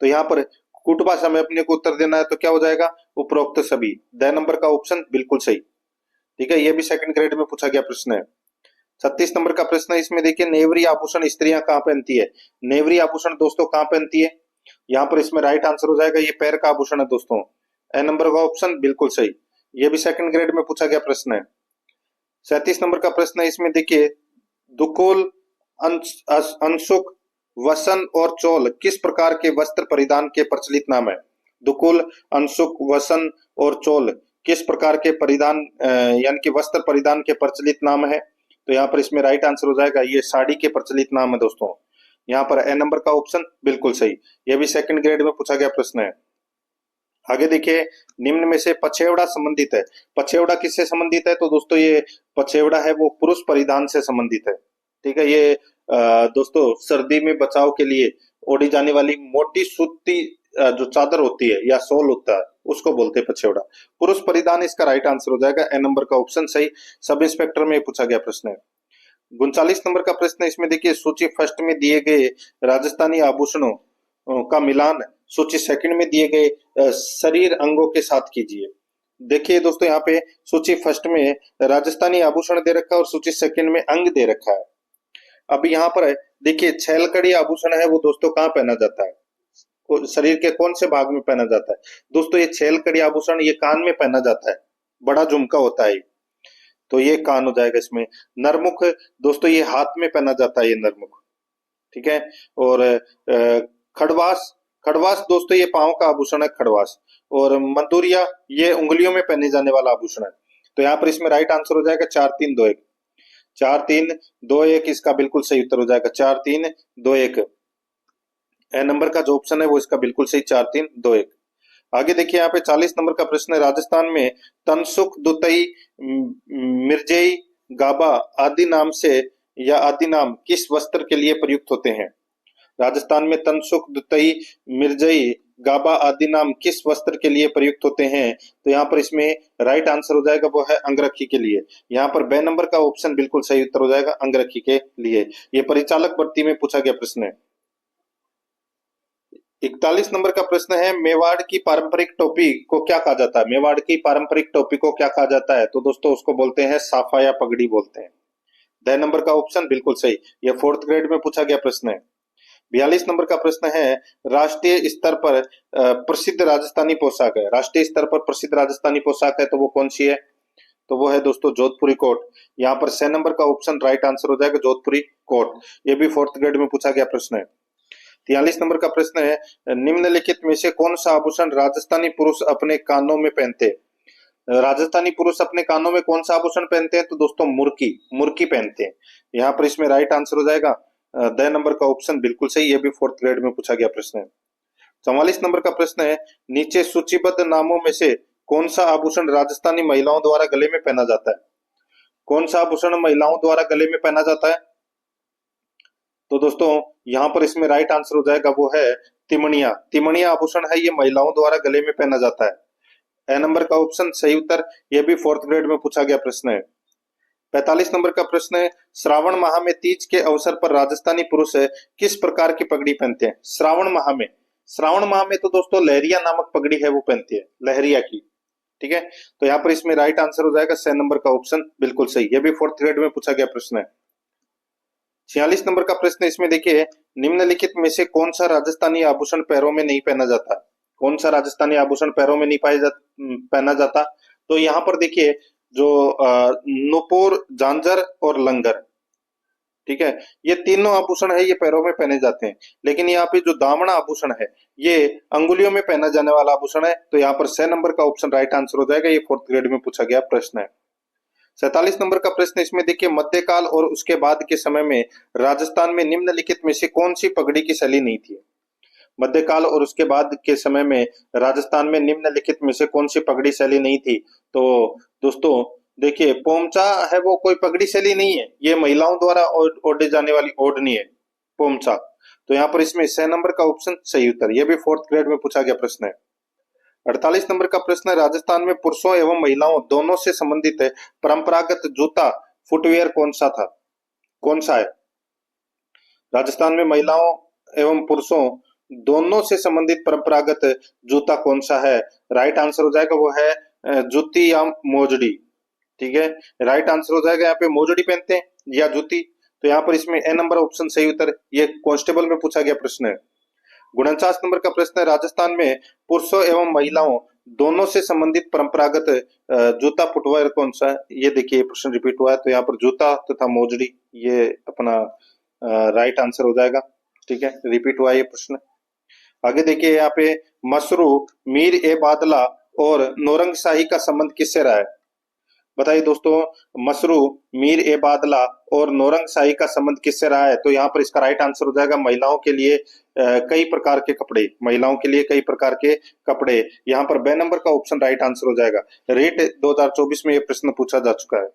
तो यहाँ पर कूट भाषा में अपने को उत्तर देना है, तो क्या हो जाएगा? उपरोक्त सभी। 2 नंबर का ऑप्शन बिल्कुल सही, ठीक है। ये भी 2nd ग्रेड में पूछा गया प्रश्न है। 36 नंबर का प्रश्न है, इसमें देखिए नेवरी आभूषण स्त्रियां कहाँ पहनती है? नेवरी आभूषण दोस्तों कहाँ पहनती है? यहाँ पर इसमें राइट आंसर हो जाएगा ये पैर का आभूषण है दोस्तों। ए नंबर का ऑप्शन बिल्कुल सही। ये भी 2nd ग्रेड में पूछा गया प्रश्न है। 37 नंबर का प्रश्न है, इसमें देखिए दुकोल, अंशुक, वसन और चोल किस प्रकार के वस्त्र परिधान के प्रचलित नाम है? दुकुल, अंशुक, वसन और चोल किस प्रकार के परिधान यानी कि वस्त्र परिधान के प्रचलित नाम है? तो यहाँ पर इसमें राइट आंसर हो जाएगा ये साड़ी के प्रचलित नाम है दोस्तों। यहाँ पर ए नंबर का ऑप्शन बिल्कुल सही। यह भी सेकंड ग्रेड में पूछा गया प्रश्न है। आगे देखिए, निम्न में से पछेवड़ा संबंधित है। पछेवड़ा किससे संबंधित है? तो दोस्तों ये पछेवड़ा है वो पुरुष परिधान से संबंधित है। ठीक है, ये दोस्तों सर्दी में बचाव के लिए ओढ़ी जाने वाली मोटी सूती जो चादर होती है या शॉल होता है उसको बोलते हैं पछेवड़ा। पुरुष परिधान इसका राइट आंसर हो जाएगा ए नंबर का ऑप्शन सही। सब इंस्पेक्टर में पूछा गया प्रश्न है। 39 नंबर का प्रश्न है, इसमें देखिए सूची फर्स्ट में दिए गए राजस्थानी आभूषणों का मिलान सूची सेकंड में दिए गए शरीर अंगों के साथ कीजिए। देखिए दोस्तों, यहाँ पे सूची फर्स्ट में राजस्थानी आभूषण दे रखा है और सूची सेकंड में अंग दे रखा है। अब यहाँ पर देखिए छेलकड़ी आभूषण है वो दोस्तों कहाँ पहना जाता है? शरीर के कौन से भाग में पहना जाता है? दोस्तों ये छेलकड़ी आभूषण ये कान में पहना जाता है, बड़ा झुमका होता है, तो ये कान हो जाएगा इसमें। नरमुख दोस्तों ये हाथ में पहना जाता है, ये नरमुख। ठीक है, और खड़वास, खड़वास दोस्तों ये पांव का आभूषण है खड़वास। और मंदुरिया ये उंगलियों में पहने जाने वाला आभूषण है। तो यहाँ पर इसमें राइट आंसर हो जाएगा 4 3 2 1। 4 3 2 1 इसका बिल्कुल सही उत्तर हो जाएगा। 4 3 2 1 ए नंबर का जो ऑप्शन है वो इसका बिल्कुल सही 4 3 2 1। आगे देखिए, यहाँ पे 40 नंबर का प्रश्न है, राजस्थान में तनसुख, दुतई, मिर्जेई, गाबा आदि नाम से या आदि नाम किस वस्त्र के लिए प्रयुक्त होते हैं? राजस्थान में तनसुख, दुतई, मिर्जई, गाबा आदि नाम किस वस्त्र के लिए प्रयुक्त होते हैं? तो यहाँ पर इसमें राइट आंसर हो जाएगा वो है अंगरखी के लिए। यहाँ पर बे नंबर का ऑप्शन बिल्कुल सही उत्तर हो जाएगा अंगरखी के लिए। ये परिचालक भर्ती में पूछा गया प्रश्न है। 41 नंबर का प्रश्न है, मेवाड़ की पारंपरिक टोपी को क्या कहा जाता है? मेवाड़ की पारंपरिक टोपी को क्या कहा जाता है? तो दोस्तों उसको बोलते हैं साफा या पगड़ी बोलते हैं। द नंबर का ऑप्शन बिल्कुल सही। यह 4th ग्रेड में पूछा गया प्रश्न है। 42 नंबर का प्रश्न है, राष्ट्रीय स्तर पर प्रसिद्ध राजस्थानी पोशाक है। राष्ट्रीय स्तर पर प्रसिद्ध राजस्थानी पोशाक है तो वो कौन सी है? तो वो है दोस्तों जोधपुरी कोट। यहाँ पर 6 नंबर का ऑप्शन राइट आंसर हो जाएगा जोधपुरी कोट। ये भी 4th ग्रेड में पूछा गया प्रश्न है। 43 नंबर का प्रश्न है, निम्नलिखित में से कौन सा आभूषण राजस्थानी पुरुष अपने कानों में पहनते हैं? राजस्थानी पुरुष अपने कानों में कौन सा आभूषण पहनते हैं? तो दोस्तों मुर्की, मुर्की पहनते हैं। यहाँ पर इसमें राइट आंसर हो जाएगा द नंबर का ऑप्शन बिल्कुल सही। ये भी 4th ग्रेड में पूछा गया प्रश्न है। 44 नंबर का प्रश्न है, नीचे सूचीबद्ध नामों में से कौन सा आभूषण राजस्थानी महिलाओं द्वारा गले में पहना जाता है? कौन सा आभूषण महिलाओं द्वारा गले में पहना जाता है? तो दोस्तों यहाँ पर इसमें राइट आंसर हो जाएगा वो है तिमणिया। तिमणिया आभूषण है ये महिलाओं द्वारा गले में पहना जाता है। ए नंबर का ऑप्शन सही उत्तर। यह भी 4th ग्रेड में पूछा गया प्रश्न है। 45 नंबर का प्रश्न है, श्रावण माह में तीज के अवसर पर राजस्थानी पुरुष किस प्रकार की पगड़ी पहनते हैं? श्रावण माह में, श्रावण माह में तो दोस्तों लहरिया नामक पगड़ी है वो पहनती है, लहरिया की। ठीक है, तो यहाँ पर इसमें राइट आंसर हो जाएगा 6 नंबर का ऑप्शन बिल्कुल सही। यह भी 4th ग्रेड में पूछा गया प्रश्न है। 46 नंबर का प्रश्न, इसमें देखिए निम्नलिखित में से कौन सा राजस्थानी आभूषण पैरों में नहीं पहना जाता? कौन सा राजस्थानी आभूषण पैरों में नहीं पहना जाता? तो यहाँ पर देखिए जो नुपुर, झांझर और लंगर, ठीक है, ये तीनों आभूषण है ये पैरों में पहने जाते हैं। लेकिन यहाँ पे जो दामना आभूषण है ये अंगुलियों में पहना जाने वाला आभूषण है। तो यहाँ पर 6 नंबर का ऑप्शन राइट आंसर हो जाएगा। ये 4th ग्रेड में पूछा गया प्रश्न है। 47 नंबर का प्रश्न, इसमें देखिए मध्यकाल और उसके बाद के समय में राजस्थान में निम्नलिखित में से कौन सी पगड़ी की शैली नहीं थी? मध्यकाल और उसके बाद के समय में राजस्थान में निम्नलिखित में से कौन सी पगड़ी शैली नहीं थी? तो दोस्तों देखिए पोमचा है वो कोई पगड़ी शैली नहीं है, ये महिलाओं द्वारा ओढ़े जाने वाली ओढ़नी है पोमचा। तो यहाँ पर इसमें 6 नंबर का ऑप्शन सही उत्तर। यह भी 4th ग्रेड में पूछा गया प्रश्न है। 48 नंबर का प्रश्न है, राजस्थान में पुरुषों एवं महिलाओं दोनों से संबंधित परंपरागत जूता फुटवेयर कौन सा था? कौन सा है? राजस्थान में महिलाओं एवं पुरुषों दोनों से संबंधित परंपरागत जूता कौन सा है? राइट आंसर हो जाएगा वो है जूती या मोजड़ी। ठीक है, राइट आंसर हो जाएगा यहाँ पे मोजड़ी पहनते हैं या जूती। तो यहाँ पर इसमें ए नंबर ऑप्शन सही उत्तर। ये कांस्टेबल में पूछा गया प्रश्न है। 49 नंबर का प्रश्न है, राजस्थान में पुरुषों एवं महिलाओं दोनों से संबंधित परंपरागत जूता फुटवेयर कौन सा है? ये देखिए प्रश्न रिपीट हुआ है। तो यहाँ पर जूता तथा मोजड़ी ये अपना राइट आंसर हो जाएगा। ठीक है, रिपीट हुआ ये प्रश्न। आगे देखिए यहाँ पे मसरू, मीर ए बादला और नौरंग शाही का संबंध किससे रहा है? बताइए दोस्तों, मसरू, मीर ए बादला और नौरंग शाही का संबंध किससे रहा है? तो यहाँ पर इसका राइट आंसर हो जाएगा महिलाओं के लिए कई प्रकार के कपड़े, महिलाओं के लिए कई प्रकार के कपड़े। यहाँ पर बे नंबर का ऑप्शन राइट आंसर हो जाएगा। रेट 2024 में यह प्रश्न पूछा जा चुका है।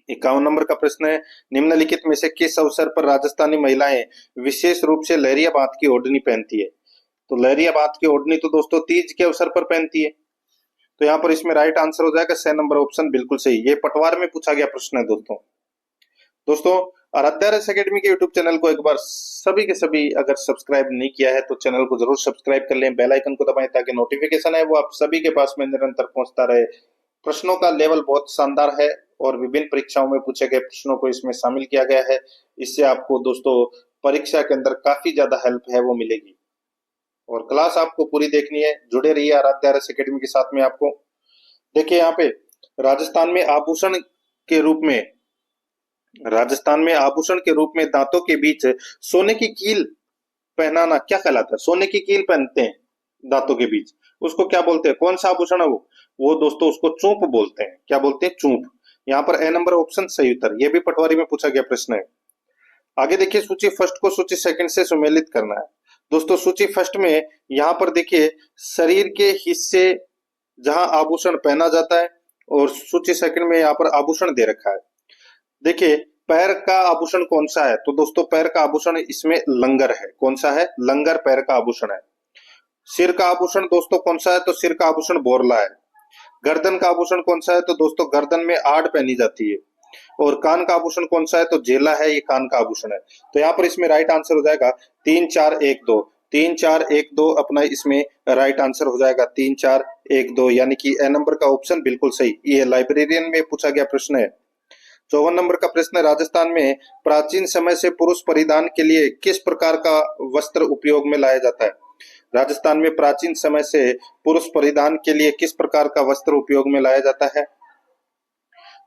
51 नंबर का प्रश्न है, निम्नलिखित में से किस अवसर पर राजस्थानी महिलाएं विशेष रूप से लहरिया बात की ओढ़नी पहनती है? तो लहरिया बात की ओढ़नी तो दोस्तों तीज के अवसर पर पहनती है। तो यहाँ पर इसमें राइट आंसर हो जाएगा 6 नंबर ऑप्शन बिल्कुल सही। ये पटवार में पूछा गया प्रश्न है दोस्तों आराध्या रस एकेडमी के यूट्यूब चैनल को एक बार सभी के सभी अगर सब्सक्राइब नहीं किया है तो चैनल को जरूर सब्सक्राइब कर लें, बेल आइकन को दबाएं ताकि नोटिफिकेशन है वो आप सभी के पास में निरंतर पहुंचता रहे। प्रश्नों का लेवल बहुत शानदार है और विभिन्न परीक्षाओं में पूछे गए प्रश्नों को इसमें शामिल किया गया है। इससे आपको दोस्तों परीक्षा के अंदर काफी ज्यादा हेल्प है वो मिलेगी। और क्लास आपको पूरी देखनी है, जुड़े रहिए आराध्या रस एकेडमी के साथ में। आपको देखिए यहाँ पे राजस्थान में आभूषण के रूप में दांतों के बीच सोने की कील पहनाना क्या कहलाता है? सोने की कील पहनते हैं दांतों के बीच, उसको क्या बोलते हैं? कौन सा आभूषण है वो दोस्तों उसको चूंप बोलते हैं। क्या बोलते हैं? चूंप। यहाँ पर ए नंबर ऑप्शन सही उत्तर। ये भी पटवारी में पूछा गया प्रश्न है। आगे देखिए सूची फर्स्ट को सूची सेकंड से सुमेलित करना है। दोस्तों सूची फर्स्ट में यहाँ पर देखिए शरीर के हिस्से जहां आभूषण पहना जाता है और सूची सेकंड में यहाँ पर आभूषण दे रखा है। देखिए पैर का आभूषण कौन सा है? तो दोस्तों पैर का आभूषण इसमें लंगर है। कौन सा है? लंगर पैर का आभूषण है। सिर का आभूषण दोस्तों कौन सा है? तो सिर का आभूषण बोरला है। गर्दन का आभूषण कौन सा है? तो दोस्तों गर्दन में आड़ पहनी जाती है। और कान का आभूषण कौन सा है? तो जेला है, ये कान का आभूषण है। तो यहाँ पर इसमें राइट आंसर हो जाएगा 3 4 1 2। 3 4 1 2 अपना इसमें राइट आंसर हो जाएगा 3 4 1 2, यानी कि ए नंबर का ऑप्शन बिल्कुल सही। ये लाइब्रेरियन में पूछा गया प्रश्न है। 54 नंबर का प्रश्न है, राजस्थान में प्राचीन समय से पुरुष परिधान के लिए किस प्रकार का वस्त्र उपयोग में लाया जाता है? राजस्थान में प्राचीन समय से पुरुष परिधान के लिए किस प्रकार का वस्त्र उपयोग में लाया जाता है?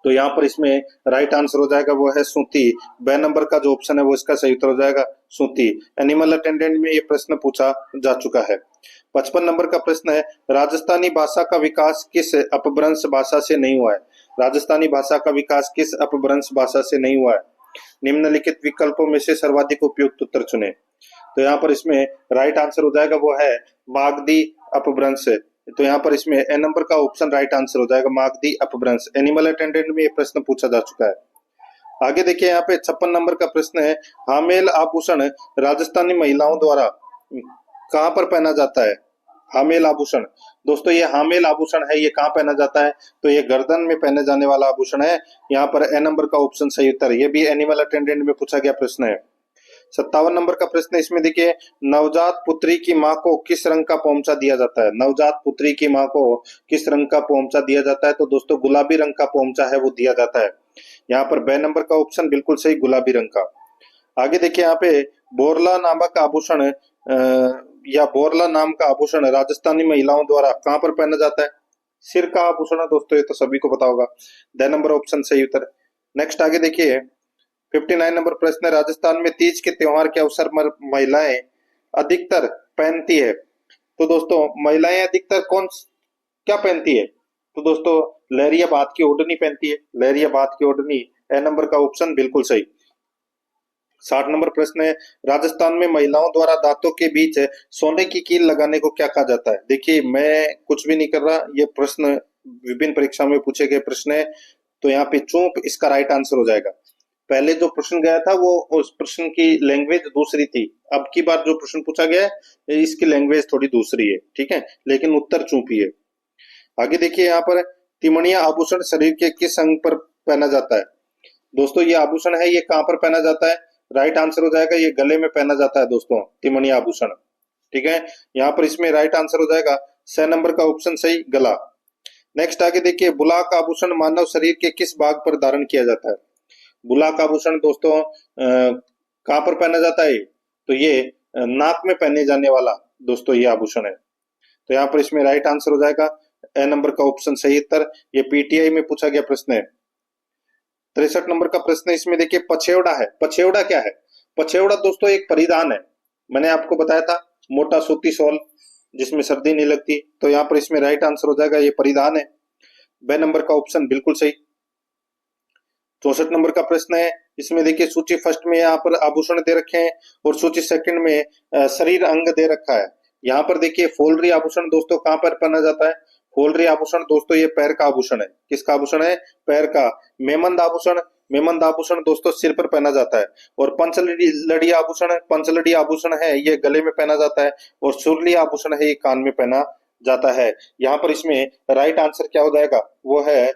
तो यहाँ पर इसमें राइट आंसर हो जाएगा वो है सूती। बे नंबर का जो ऑप्शन है वो इसका सही उत्तर हो जाएगा सूती। एनिमल अटेंडेंट में ये प्रश्न पूछा जा चुका है। 55 नंबर का प्रश्न है, राजस्थानी भाषा का विकास किस अपभ्रंश भाषा से नहीं हुआ है? राजस्थानी भाषा का विकास किस अपभ्रंश भाषा से नहीं हुआ है? निम्नलिखित विकल्पों में से सर्वाधिक उपयुक्त उत्तर चुने। तो यहाँ पर इसमें राइट आंसर हो जाएगा वो है मागधी अपभ्रंश। तो यहाँ पर इसमें ए नंबर का ऑप्शन राइट आंसर हो जाएगा मागधी अपभ्रंश। एनिमल अटेंडेंट में ये प्रश्न पूछा जा चुका है। आगे देखिए यहाँ पे 56 नंबर का प्रश्न है, हामेल आभूषण राजस्थानी महिलाओं द्वारा कहाँ पर पहना जाता है? हामेल आभूषण दोस्तों ये हामेल आभूषण है, ये कहाँ पहना जाता है? तो ये गर्दन में पहने जाने वाला आभूषण है। यहाँ पर ए नंबर का ऑप्शन सही उत्तर। ये भी एनिमल अटेंडेंट में पूछा गया प्रश्न है। 57 नंबर का प्रश्न इसमें देखिए, नवजात पुत्री की मां को किस रंग का पोंचा दिया जाता है? नवजात पुत्री की मां को किस रंग का पोंचा दिया जाता है? तो दोस्तों गुलाबी रंग का पोंचा है वो दिया जाता है। यहाँ पर बे नंबर का ऑप्शन बिल्कुल सही, गुलाबी रंग का। आगे देखिए यहाँ पे बोरला नामक आभूषण या बोरला नाम का आभूषण राजस्थानी महिलाओं द्वारा कहां पर पहना जाता है? सिर का आभूषण है दोस्तों, ये तो सभी को पता होगा। द नंबर ऑप्शन सही उत्तर। नेक्स्ट आगे देखिए 59 नंबर प्रश्न है, राजस्थान में तीज के त्योहार के अवसर पर महिलाएं अधिकतर पहनती है। तो दोस्तों महिलाएं अधिकतर क्या पहनती है? तो दोस्तों लहरिया बात की ओढ़नी पहनती है। लहरिया बात की ओढ़नी, ए नंबर का ऑप्शन बिल्कुल सही। 60 नंबर प्रश्न है, राजस्थान में महिलाओं द्वारा दांतों के बीच सोने की कील लगाने को क्या कहा जाता है? देखिए मैं कुछ भी नहीं कर रहा, ये प्रश्न विभिन्न परीक्षा में पूछे गए प्रश्न है। तो यहाँ पे चूंप इसका राइट आंसर हो जाएगा। पहले जो प्रश्न गया था वो उस प्रश्न की लैंग्वेज दूसरी थी, अब की बार जो प्रश्न पूछा गया है इसकी लैंग्वेज थोड़ी दूसरी है, ठीक है, लेकिन उत्तर चूंपी है। आगे देखिए यहाँ पर तिमणिया आभूषण शरीर के किस अंग पर पहना जाता है? दोस्तों ये आभूषण है, ये कहाँ पर पहना जाता है? राइट आंसर हो जाएगा ये गले में पहना जाता है दोस्तों, तिमणिया आभूषण, ठीक है। यहाँ पर इसमें राइट आंसर हो जाएगा 6 नंबर का ऑप्शन सही, गला। नेक्स्ट आगे देखिए, बुलाक आभूषण मानव शरीर के किस भाग पर धारण किया जाता है? बुलाक आभूषण दोस्तों कहां पर पहना जाता है? तो ये नाक में पहने जाने वाला दोस्तों ये आभूषण है। तो यहाँ पर इसमें राइट आंसर हो जाएगा ए नंबर का ऑप्शन सही उत्तर। ये पीटीआई में पूछा गया प्रश्न है। 63 नंबर का प्रश्न इसमें देखिए, पछेवड़ा है। पछेवड़ा क्या है? पछेवड़ा दोस्तों एक परिधान है, मैंने आपको बताया था, मोटा सूती शॉल जिसमें सर्दी नहीं लगती। तो यहाँ पर इसमें राइट आंसर हो जाएगा ये परिधान है, ब नंबर का ऑप्शन बिल्कुल सही। 64 नंबर का प्रश्न है, इसमें देखिए सूची फर्स्ट में यहाँ पर आभूषण दे रखे हैं और सूची सेकंड में शरीर अंग दे रखा है। यहाँ पर देखिए फोलरी आभूषण दोस्तों कहाँ पर पहना जाता है? फोलरी आभूषण दोस्तों ये पैर का आभूषण है। किसका आभूषण है? पैर का। मेमंद आभूषण दोस्तों सिर पर पहना जाता है। और पंचलड़ी आभूषण है ये गले में पहना जाता है। और सुरली आभूषण है ये कान में पहना जाता है। यहाँ पर इसमें राइट आंसर क्या हो जाएगा? वो है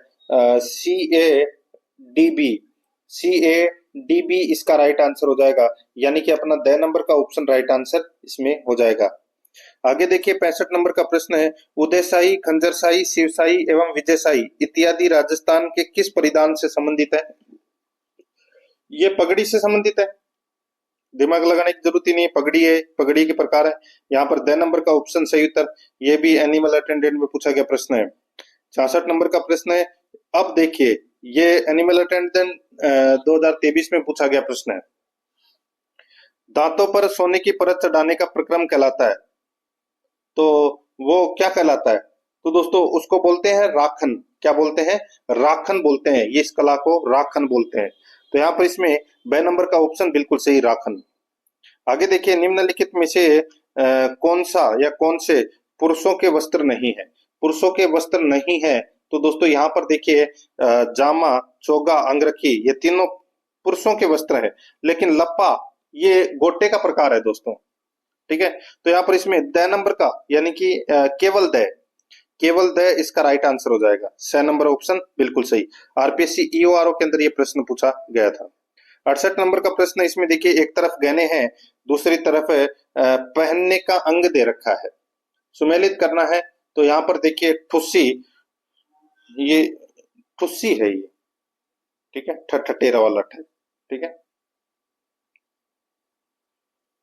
CADB इसका राइट आंसर हो जाएगा, यानी कि अपना द नंबर का ऑप्शन राइट आंसर इसमें हो जाएगा। आगे देखिए 65 नंबर का प्रश्न है, उदयशाही, खंजरशाही, शिवशाही एवं विजयशाही इत्यादि राजस्थान के किस परिधान से संबंधित है? ये पगड़ी से संबंधित है, दिमाग लगाने की जरूरत ही नहीं है, पगड़ी है, पगड़ी के प्रकार है। यहाँ पर द नंबर का ऑप्शन सही उत्तर। ये भी एनिमल अटेंडेंट में पूछा गया प्रश्न है। 66 नंबर का प्रश्न है, अब देखिए ये एनिमल अटेंडेंट 2023 में पूछा गया प्रश्न है। दांतों पर सोने की परत चढ़ाने का प्रक्रम कहलाता है, तो वो क्या कहलाता है? तो दोस्तों उसको बोलते हैं राखन। क्या बोलते हैं? राखन बोलते हैं। ये इस कला को राखन बोलते हैं। तो यहाँ पर इसमें ब नंबर का ऑप्शन बिल्कुल सही, राखन। आगे देखिए निम्नलिखित में से कौन सा या कौन से पुरुषों के वस्त्र नहीं है? पुरुषों के वस्त्र नहीं है तो दोस्तों यहाँ पर देखिए जामा, चोगा, अंगरखी ये तीनों पुरुषों के वस्त्र है, लेकिन लप्पा ये गोटे का प्रकार है दोस्तों। ठीक है, तो यहाँ पर इसमें द नंबर का यानी कि केवल द इसका राइट आंसर हो जाएगा। 6 नंबर ऑप्शन बिल्कुल सही। आरपीएससी ईओआरओ के अंदर ये प्रश्न पूछा गया था। 68 नंबर का प्रश्न, इसमें देखिए एक तरफ गहने हैं, दूसरी तरफ पहनने का अंग दे रखा है, सुमेलित करना है। तो यहाँ पर देखिए ठुस्सी, ये ठुस्सी है ये, ठीक है, ठठेरा वाला ठ, ठीक है,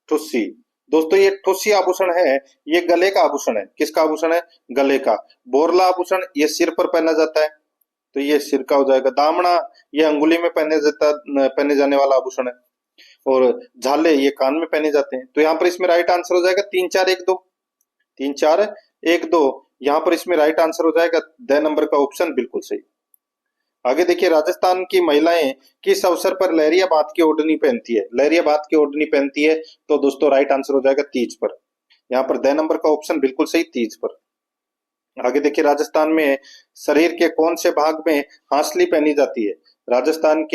ठुस्सी। दोस्तों ये ठुस्सी आभूषण है, ये गले का आभूषण है। किसका आभूषण है? गले का। बोरला आभूषण ये सिर पर पहना जाता है, तो ये सिर का हो जाएगा। दामना ये अंगुली में पहने जाने वाला आभूषण है। और झाले ये कान में पहने जाते हैं। तो यहाँ पर इसमें राइट आंसर हो जाएगा 3 4 1 2, 3 4 1 2। यहाँ पर इसमें राइट आंसर हो जाएगा द नंबर का ऑप्शन बिल्कुल सही। आगे देखिए राजस्थान की महिलाएं किस अवसर पर लहरिया बात की ओढ़नी पहनती है? लहरिया बात की ओढ़नी पहनती है, तो दोस्तों राइट आंसर हो जाएगा तीज पर। यहाँ पर द नंबर का ऑप्शन बिल्कुल सही, तीज पर। आगे देखिए राजस्थान में शरीर के कौन से भाग में हांसली पहनी जाती है? राजस्थान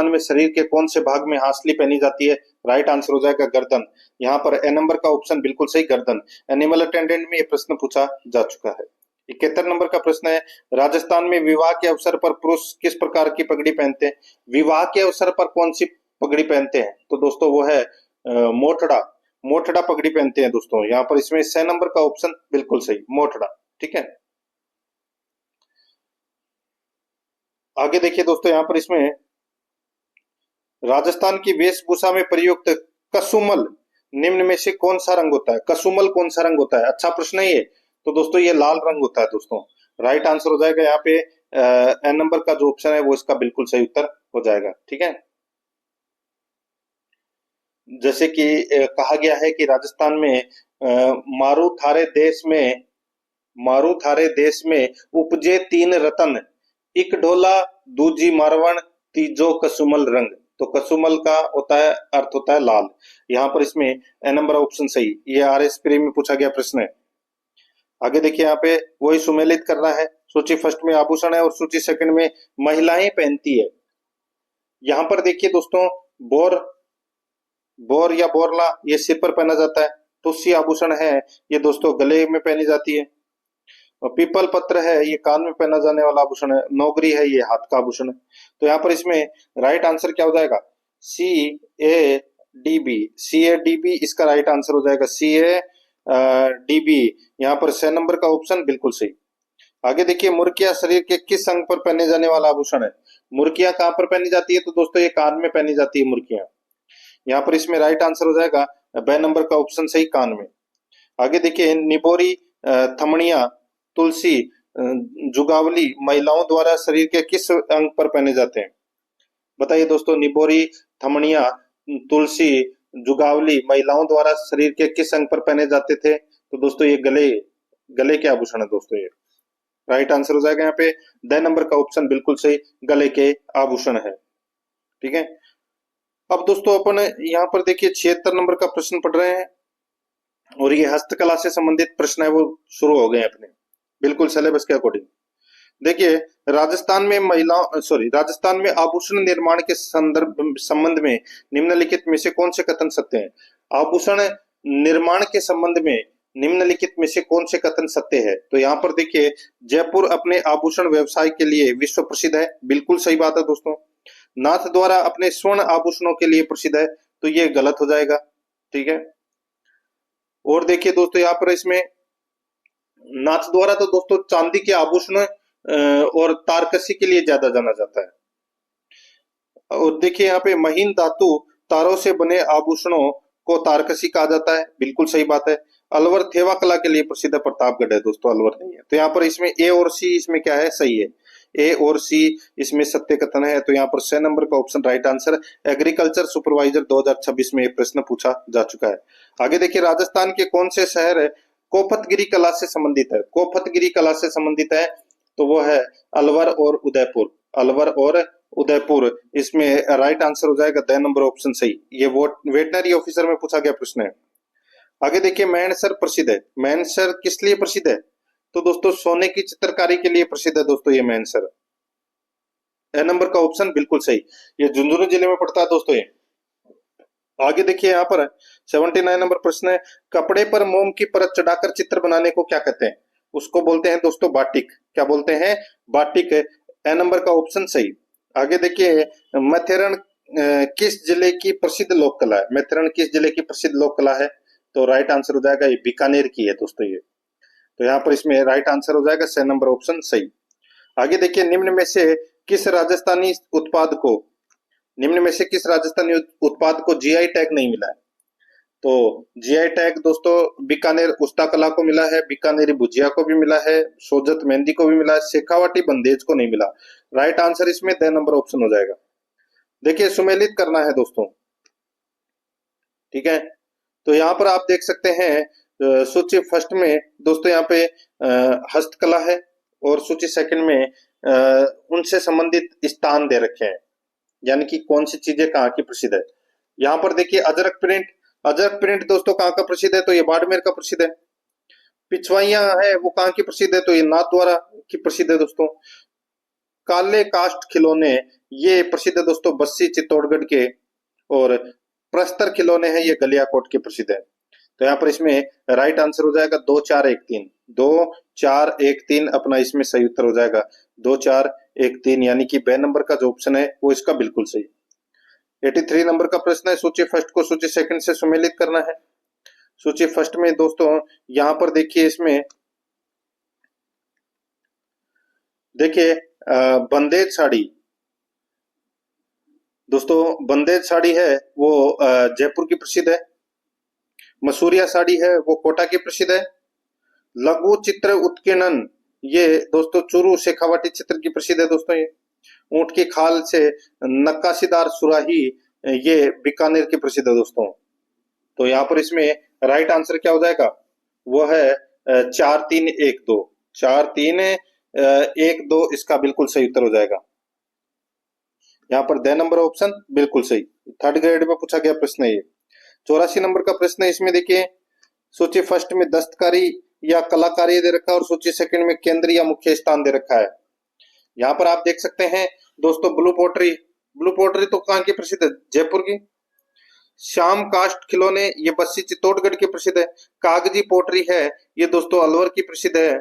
में शरीर के कौन से भाग में हांसली पहनी जाती है? राइट आंसर हो जाएगा गर्दन। यहाँ पर ए नंबर का ऑप्शन बिल्कुल सही, गर्दन। एनिमल अटेंडेंट में ये प्रश्न पूछा जा चुका है। 71 नंबर का प्रश्न है, राजस्थान में विवाह के अवसर पर पुरुष किस प्रकार की पगड़ी पहनते हैं? विवाह के अवसर पर कौन सी पगड़ी पहनते हैं? तो दोस्तों वो है मोठड़ा पगड़ी पहनते हैं दोस्तों। यहाँ पर इसमें 6 नंबर का ऑप्शन बिल्कुल सही, मोठड़ा। ठीक है, आगे देखिए दोस्तों यहाँ पर इसमें राजस्थान की वेशभूषा में प्रयुक्त कसुमल निम्न में से कौन सा रंग होता है? कसुमल कौन सा रंग होता है? अच्छा प्रश्न है ये। तो दोस्तों ये लाल रंग होता है दोस्तों। राइट आंसर हो जाएगा यहाँ पे एन नंबर का जो ऑप्शन है वो इसका बिल्कुल सही उत्तर हो जाएगा। ठीक है, जैसे कि कहा गया है कि राजस्थान में मारूथारे देश में उपजे 3 रतन, एक ढोला, दूजी मारवण, तीजो कसुमल रंग। तो कसुमल का होता है अर्थ होता है लाल। यहाँ पर इसमें ए नंबर ऑप्शन सही, ये आरएस प्री में पूछा गया प्रश्न है। आगे देखिए यहाँ पे वही सुमेलित करना है। सूची फर्स्ट में आभूषण है और सूची सेकंड में महिलाएं पहनती है। यहाँ पर देखिए दोस्तों बोर या बोरला ये सिर पर पहना जाता है। तुलसी आभूषण है ये दोस्तों गले में पहनी जाती है। और पीपल पत्र है ये कान में पहना जाने वाला आभूषण है। नौगरी है ये हाथ का आभूषण है। तो यहाँ पर इसमें राइट आंसर क्या हो जाएगा? CADB इसका राइट आंसर हो जाएगा, CADB। यहाँ पर 6 नंबर का ऑप्शन बिल्कुल सही। आगे देखिए मुर्किया शरीर के किस अंग पर पहने जाने वाला आभूषण है? मुर्किया कहाँ पर पहनी जाती है? तो दोस्तों ये कान में पहनी जाती है मुर्किया। यहाँ पर इसमें राइट आंसर हो जाएगा ब नंबर का ऑप्शन सही, कान में। आगे देखिए निबोरी, थमड़िया, तुलसी, जुगावली महिलाओं द्वारा शरीर के किस अंग पर पहने जाते हैं? बताइए दोस्तों, निबोरी, थमड़िया, तुलसी, जुगावली महिलाओं द्वारा शरीर के किस अंग पर पहने जाते थे? तो दोस्तों ये गले गले के आभूषण है दोस्तों ये। राइट आंसर हो जाएगा यहाँ पे द नंबर का ऑप्शन बिल्कुल सही, गले के आभूषण है। ठीक है, अब दोस्तों अपन यहाँ पर देखिए 76 नंबर का प्रश्न पढ़ रहे हैं और ये हस्तकला से संबंधित प्रश्न है वो शुरू हो गए अपने बिल्कुल सिलेबस के अकॉर्डिंग। देखिए राजस्थान में आभूषण निर्माण के संबंध में निम्नलिखित में से कौन से कथन सत्य हैं? आभूषण निर्माण के संबंध में निम्नलिखित में से कौन से कथन सत्य है? तो यहाँ पर देखिए जयपुर अपने आभूषण व्यवसाय के लिए विश्व प्रसिद्ध है, बिल्कुल सही बात है दोस्तों। नाथ द्वारा अपने स्वर्ण आभूषणों के लिए प्रसिद्ध है, तो ये गलत हो जाएगा। ठीक है, और देखिए दोस्तों यहाँ पर इसमें नाथ द्वारा तो दोस्तों चांदी के आभूषण और तारकसी के लिए ज्यादा जाना जाता है। और देखिए यहाँ पे महीन धातु तारों से बने आभूषणों को तारकसी कहा जाता है, बिल्कुल सही बात है। अलवर थेवा कला के लिए प्रसिद्ध है, प्रतापगढ़ है दोस्तों, अलवर नहीं है। तो यहाँ पर इसमें ए और सी इसमें क्या है? सही है, ए और सी इसमें सत्य कथन है। तो यहाँ पर 6 नंबर का option right answer. Agriculture supervisor 2026 में ये प्रश्न पूछा जा चुका है। आगे देखिए राजस्थान के कौन से शहर कोपतगिरी कला से संबंधित है? कोपतगिरी कला से संबंधित है तो वो है अलवर और उदयपुर। अलवर और उदयपुर इसमें राइट आंसर हो जाएगा द नंबर ऑप्शन सही। ये वेटनरी ऑफिसर में पूछा गया प्रश्न है। आगे देखिए मैनसर प्रसिद्ध है। मैनसर किस लिए प्रसिद्ध है? तो दोस्तों सोने की चित्रकारी के लिए प्रसिद्ध है दोस्तों ये मैनसर। ए नंबर का ऑप्शन बिल्कुल सही, ये झुंझुनू जिले में पड़ता है दोस्तों ये। आगे देखिए यहाँ पर 79 नंबर प्रश्न है, कपड़े पर मोम की परत चढ़ाकर चित्र बनाने को क्या कहते हैं? उसको बोलते हैं दोस्तों बाटिक। क्या बोलते हैं? बाटिक। ए नंबर का ऑप्शन सही। आगे देखिए मथेरण किस जिले की प्रसिद्ध लोक कला है? मथेरण किस जिले की प्रसिद्ध लोक कला है? तो राइट आंसर हो जाएगा ये बीकानेर की है दोस्तों ये। तो यहाँ पर इसमें राइट आंसर हो जाएगा 6 नंबर ऑप्शन सही। आगे देखिए निम्न में से किस राजस्थानी उत्पाद को जीआई टैग नहीं मिला है? तो जीआई टैग दोस्तों बीकानेर उस्ता कला को मिला है, बीकानेरी भुजिया को भी मिला है, सोजत मेहंदी को भी मिला है, शेखावाटी बंदेज को नहीं मिला। राइट आंसर इसमें द नंबर ऑप्शन हो जाएगा। देखिए सुमेलित करना है दोस्तों। ठीक है, तो यहाँ पर आप देख सकते हैं सूची फर्स्ट में दोस्तों यहाँ पे हस्तकला है और सूची सेकंड में उनसे संबंधित स्थान दे रखे हैं, यानी कि कौन सी चीजें कहाँ की प्रसिद्ध है। यहाँ पर देखिए अजरक प्रिंट दोस्तों कहाँ का प्रसिद्ध है? तो ये बाड़मेर का प्रसिद्ध है। पिछवाइयां है वो कहाँ की प्रसिद्ध है? तो ये नाथद्वारा की प्रसिद्ध है दोस्तों। काले कास्ट खिलौने ये प्रसिद्ध है दोस्तों बस्सी चित्तौड़गढ़ के, और प्रस्तर खिलौने हैं ये गलियाकोट के प्रसिद्ध है। तो यहाँ पर इसमें राइट आंसर हो जाएगा 2 4 1 3। 2 4 1 3 अपना इसमें सही उत्तर हो जाएगा 2 4 1 3, यानी कि बे नंबर का जो ऑप्शन है वो इसका बिल्कुल सही। 83 नंबर का प्रश्न है, सूची फर्स्ट को सूची सेकंड से सुमेलित करना है। सूची फर्स्ट में दोस्तों यहाँ पर देखिए इसमें देखिए बंदेज साड़ी दोस्तों, बंदेज साड़ी है वो जयपुर की प्रसिद्ध है। मसूरिया साड़ी है वो कोटा की प्रसिद्ध है। लघु चित्र उत्कीर्णन ये दोस्तों चूरू शेखावाटी चित्र की प्रसिद्ध है दोस्तों। ये ऊंट की खाल से नक्काशीदार सुराही ये बीकानेर की प्रसिद्ध है दोस्तों। तो यहाँ पर इसमें राइट आंसर क्या हो जाएगा? वो है 4 3 1 2। 4 3 1 2 इसका बिल्कुल सही उत्तर हो जाएगा। यहाँ पर द नंबर ऑप्शन बिल्कुल सही। थर्ड ग्रेड में पूछा गया प्रश्न है ये। 84 नंबर का प्रश्न है, इसमें देखिए सूची फर्स्ट में दस्तकारी या कलाकारी दे रखा है और सूची सेकंड में केंद्र या मुख्य स्थान दे रखा है। यहाँ पर आप देख सकते हैं दोस्तों ब्लू पोट्री तो कहाँ की प्रसिद्ध है? जयपुर की। श्याम कास्ट खिलौने ये बस्सी चित्तौड़गढ़ की प्रसिद्ध है। कागजी पोट्री है ये दोस्तों अलवर की प्रसिद्ध है,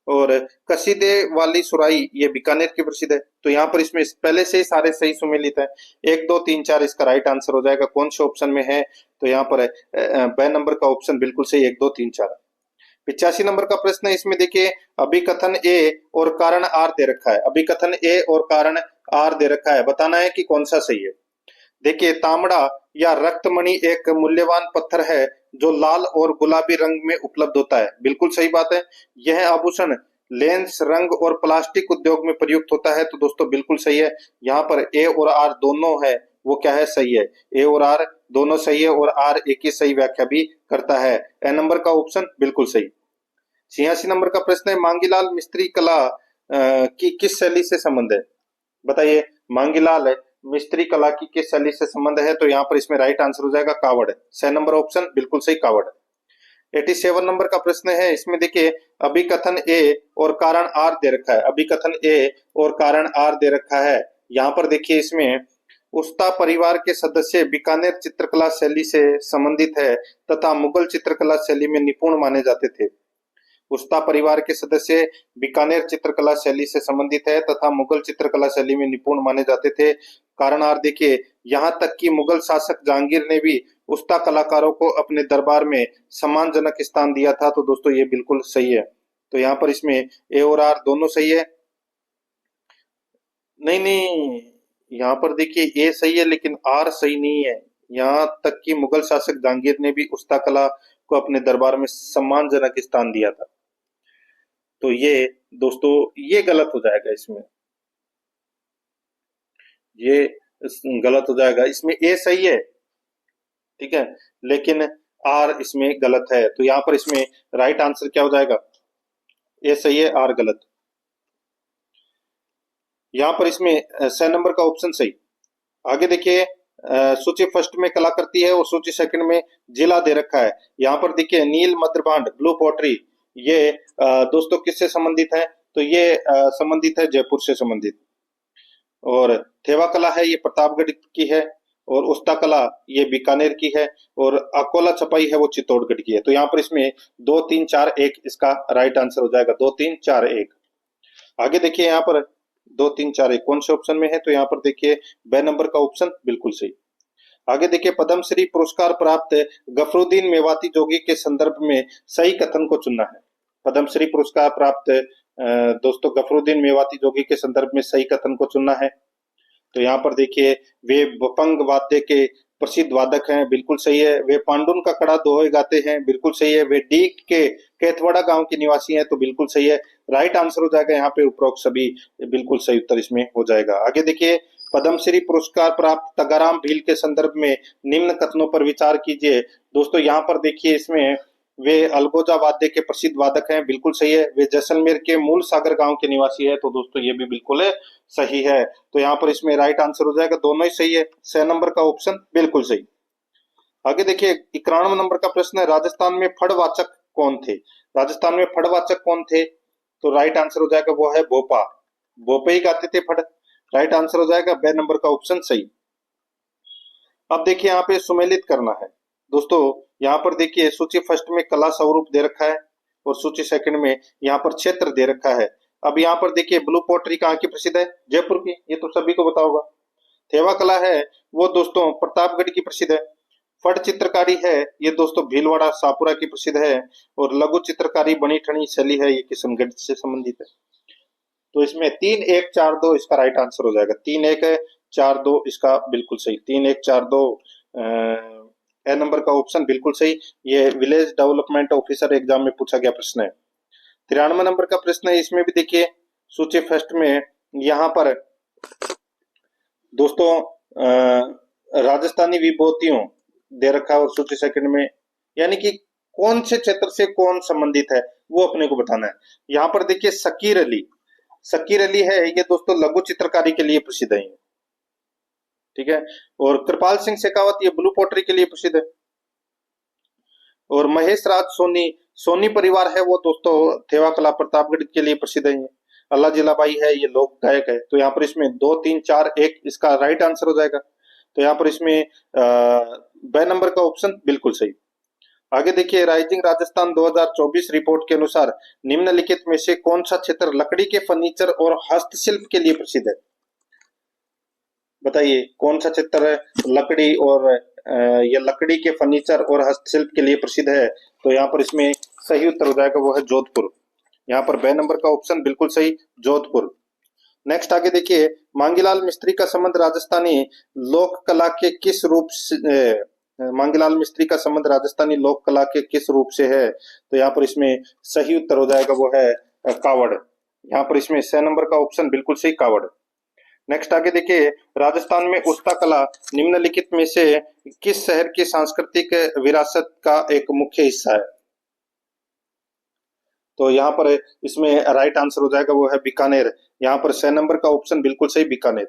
और कसीदे वाली सुराई ये बीकानेर की प्रसिद्ध है। तो यहाँ पर इसमें पहले से ही सारे सही सुमेलित है। 1 2 3 4 इसका राइट आंसर हो जाएगा। कौन से ऑप्शन में है? तो यहाँ पर ब नंबर का ऑप्शन बिल्कुल सही 1 2 3 4। 85 नंबर का प्रश्न है, इसमें देखिए अभिकथन ए और कारण आर दे रखा है। अभिकथन ए और कारण आर दे रखा है, बताना है कि कौन सा सही है। देखिए तांबड़ा या रक्तमणि एक मूल्यवान पत्थर है जो लाल और गुलाबी रंग में उपलब्ध होता है, बिल्कुल सही बात है। यह आभूषण लेंस रंग और प्लास्टिक उद्योग में प्रयुक्त होता है, तो दोस्तों बिल्कुल सही है। यहाँ पर ए और आर दोनों है वो क्या है, सही है। ए और आर दोनों सही है और आर एक ही सही व्याख्या भी करता है। ए नंबर का ऑप्शन बिल्कुल सही। 86 नंबर का प्रश्न है, मांगीलाल मिस्त्री कला की किस शैली से संबंध है? बताइए, मांगीलाल मिस्त्री कला की किस शैली से संबंध है? तो यहाँ पर इसमें राइट आंसर हो जाएगा कावड़। सही नंबर ऑप्शन बिल्कुल सही, कावड़। 87 नंबर का प्रश्न है, इसमें देखिए अभिकथन ए और कारण आर दे रखा है। अभिकथन ए और कारण आर दे रखा है। यहाँ पर देखिए इसमें उस्ता परिवार के सदस्य बीकानेर चित्रकला शैली से संबंधित है तथा मुगल चित्रकला शैली में निपुण माने जाते थे। उस्ता परिवार के सदस्य बीकानेर चित्रकला शैली से संबंधित है तथा मुगल चित्रकला शैली में निपुण माने जाते थे। कारणार देखिए, यहाँ तक कि मुगल शासक जहांगीर ने भी उस्ता कलाकारों को अपने दरबार में सम्मानजनक स्थान दिया था। तो दोस्तों ये बिल्कुल सही है। तो यहाँ पर इसमें ए और आर दोनों सही है। नहीं नहीं, यहाँ पर देखिए ए सही है लेकिन आर सही नहीं है। यहाँ तक कि मुगल शासक जहांगीर ने भी उस्ता कला को अपने दरबार में सम्मानजनक स्थान दिया था। तो ये दोस्तों ये गलत हो जाएगा, इसमें ये गलत हो जाएगा। इसमें ए सही है, ठीक है, लेकिन आर इसमें गलत है। तो यहाँ पर इसमें राइट आंसर क्या हो जाएगा? ए सही है, आर गलत। यहाँ पर इसमें स नंबर का ऑप्शन सही। आगे देखिए, सूची फर्स्ट में कलाकृति है और सूची सेकंड में जिला दे रखा है। यहाँ पर देखिए नील मद्रभांड ब्लू पोट्री, ये दोस्तों किससे संबंधित है? तो ये संबंधित है जयपुर से संबंधित। और थेवा कला है ये प्रतापगढ़ की है और उस्ता कला ये बीकानेर की है और अकोला छपाई है वो चित्तौड़गढ़ की है। तो यहाँ पर इसमें 2 3 4 1 इसका राइट आंसर हो जाएगा। 2 3 4 1। आगे देखिए यहाँ पर 2 3 4 1 कौन से ऑप्शन में है? तो यहाँ पर देखिए ब नंबर का ऑप्शन बिल्कुल सही। आगे देखिए पद्मश्री पुरस्कार प्राप्त गफरुद्दीन मेवाती जोगी के संदर्भ में सही कथन को चुनना है। पद्मश्री पुरस्कार प्राप्त दोस्तों गफरुद्दीन मेवाती जोगी के संदर्भ में सही कथन को चुनना है। तो यहाँ पर देखिए वे बपंग वाद्य के प्रसिद्ध वादक हैं, बिल्कुल सही है। वे पांडुन का कड़ा दोहे गाते हैं, बिल्कुल सही है। वे डीग के केथवाड़ा गांव के निवासी हैं, तो बिल्कुल सही है। राइट आंसर हो जाएगा यहाँ पे उपरोक्त सभी, बिल्कुल सही उत्तर इसमें हो जाएगा। आगे देखिए पद्मश्री पुरस्कार प्राप्त तगाराम भील के संदर्भ में निम्न कथनों पर विचार कीजिए। दोस्तों यहाँ पर देखिए इसमें वे अलगोजा वाद्य के प्रसिद्ध वादक हैं, बिल्कुल सही है। वे जैसलमेर के मूल सागर गांव के निवासी है, तो दोस्तों ये भी बिल्कुल सही है। तो यहाँ पर इसमें राइट आंसर हो जाएगा, दोनों ही सही है। 6 नंबर का ऑप्शन बिल्कुल सही। आगे देखिए 91 नंबर का प्रश्न है, राजस्थान में फड़वाचक कौन थे? राजस्थान में फड़वाचक कौन थे? तो राइट आंसर हो जाएगा वो है भोपा। भोपे ही गाते थे फड़। राइट आंसर हो जाएगा ब नंबर का ऑप्शन सही। अब देखिए यहाँ पे सुमेलित करना है। दोस्तों यहाँ पर देखिए सूची फर्स्ट में कला स्वरूप दे रखा है और सूची सेकंड में यहाँ पर क्षेत्र दे रखा है। अब यहाँ पर देखिए ब्लू पोट्री कहाँ की प्रसिद्ध है? जयपुर की, ये तो सभी को पता होगा। थेवा कला है वो दोस्तों प्रतापगढ़ की प्रसिद्ध है। फट चित्रकारी है ये दोस्तों भीलवाड़ा सापुरा की प्रसिद्ध है। और लघु चित्रकारी बनी ठनी शैली है ये किशनगढ़ से संबंधित है। तो इसमें 3 1 4 2 इसका राइट आंसर हो जाएगा। 3 1 4 2 इसका बिल्कुल सही। 3 1 4 2 ए नंबर का ऑप्शन बिल्कुल सही। ये विलेज डेवलपमेंट ऑफिसर एग्जाम में पूछा गया प्रश्न है। 93 नंबर का प्रश्न है, इसमें भी देखिए सूची फर्स्ट में यहाँ पर दोस्तों राजस्थानी विभूतियों दे रखा है और सूची सेकंड में यानी कि कौन से क्षेत्र से कौन संबंधित है वो अपने को बताना है। यहाँ पर देखिए शकीर अली है ये दोस्तों लघु चित्रकारी के लिए प्रसिद्ध है, ठीक है। और कृपाल सिंह शेखावत ये ब्लू पोट्री के लिए प्रसिद्ध है। और महेश राज सोनी परिवार है वो दोस्तों थेवा कला प्रतापगढ़ के लिए प्रसिद्ध है। अल्लाह जिलाबाई है ये लोक गायक है। तो यहाँ पर इसमें 2 3 4 1 इसका राइट आंसर हो जाएगा। तो यहाँ पर इसमें ब नंबर का ऑप्शन बिल्कुल सही। आगे देखिए राइजिंग राजस्थान 2024 रिपोर्ट के अनुसार निम्नलिखित में से कौन सा क्षेत्र लकड़ी के फर्नीचर और हस्तशिल्प के लिए प्रसिद्ध है? बताइए कौन सा क्षेत्र लकड़ी और ये लकड़ी के फर्नीचर और हस्तशिल्प के लिए प्रसिद्ध है? तो यहाँ पर इसमें सही उत्तर हो जाएगा वो है जोधपुर। यहाँ पर ब नंबर का ऑप्शन बिल्कुल सही, जोधपुर। नेक्स्ट आगे देखिए मांगीलाल मिस्त्री का संबंध राजस्थानी लोक कला के किस रूप से मांगीलाल मिस्त्री का संबंध राजस्थानी लोक कला के किस रूप से है? तो यहाँ पर इसमें सही उत्तर हो जाएगा वो है कावड़। यहाँ पर इसमें 6 नंबर का ऑप्शन बिल्कुल सही, कावड़। नेक्स्ट आगे देखिए, राजस्थान में उस्ता कला निम्नलिखित में से किस शहर की सांस्कृतिक विरासत का एक मुख्य हिस्सा है? तो यहाँ पर इसमें राइट आंसर हो जाएगा वो है बीकानेर। यहाँ पर 6 नंबर का ऑप्शन बिल्कुल सही, बीकानेर।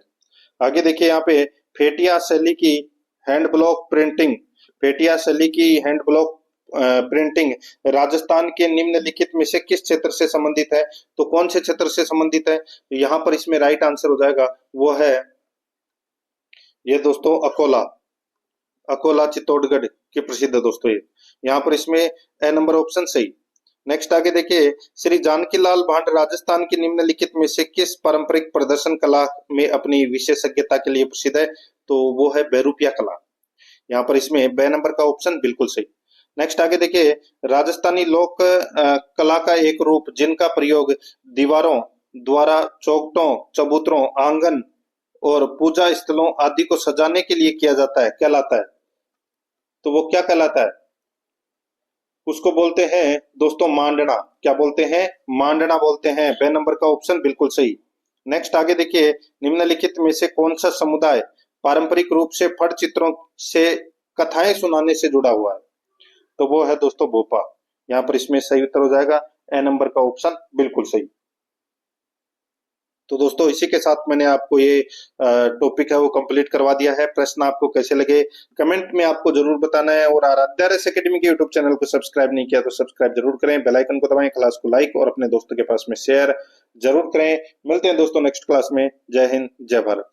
आगे देखिए यहाँ पे फेटिया शैली की हैंड ब्लॉक प्रिंटिंग, फेटिया शैली की हैंड ब्लॉक प्रिंटिंग राजस्थान के निम्नलिखित में से किस क्षेत्र से संबंधित है? तो कौन से क्षेत्र से संबंधित है? यहाँ पर इसमें राइट आंसर हो जाएगा वो है ये दोस्तों अकोला, अकोला चित्तौड़गढ़ की प्रसिद्ध है दोस्तों ये। यहाँ पर इसमें ए नंबर ऑप्शन सही। नेक्स्ट आगे देखिए, श्री जानकीलाल भांड राजस्थान की निम्नलिखित में से किस पारंपरिक प्रदर्शन कला में अपनी विशेषज्ञता के लिए प्रसिद्ध है? तो वो है बहरूपिया कला। यहाँ पर इसमें बे नंबर का ऑप्शन बिल्कुल सही। नेक्स्ट आगे देखिए, राजस्थानी लोक कला का एक रूप जिनका प्रयोग दीवारों द्वारा चौखटों, चबूतरों, आंगन और पूजा स्थलों आदि को सजाने के लिए किया जाता है, कहलाता है। तो वो क्या कहलाता है? उसको बोलते हैं दोस्तों मांडना। क्या बोलते हैं? मांडना बोलते हैं। बे नंबर का ऑप्शन बिल्कुल सही। नेक्स्ट आगे देखिए, निम्नलिखित में से कौन सा समुदाय पारंपरिक रूप से फट चित्रों से कथाएं सुनाने से जुड़ा हुआ है? तो वो है दोस्तों भोपा। यहाँ पर इसमें सही उत्तर हो जाएगा ए नंबर का ऑप्शन बिल्कुल सही। तो दोस्तों इसी के साथ मैंने आपको ये टॉपिक है वो कंप्लीट करवा दिया है। प्रश्न आपको कैसे लगे कमेंट में आपको जरूर बताना है, और आराध्या रेस एकेडमी के यूट्यूब चैनल को सब्सक्राइब नहीं किया तो सब्सक्राइब जरूर करें, बेल आइकन को दबाएं, क्लास को लाइक और अपने दोस्तों के पास में शेयर जरूर करें। मिलते हैं दोस्तों नेक्स्ट क्लास में। जय हिंद, जय भारत।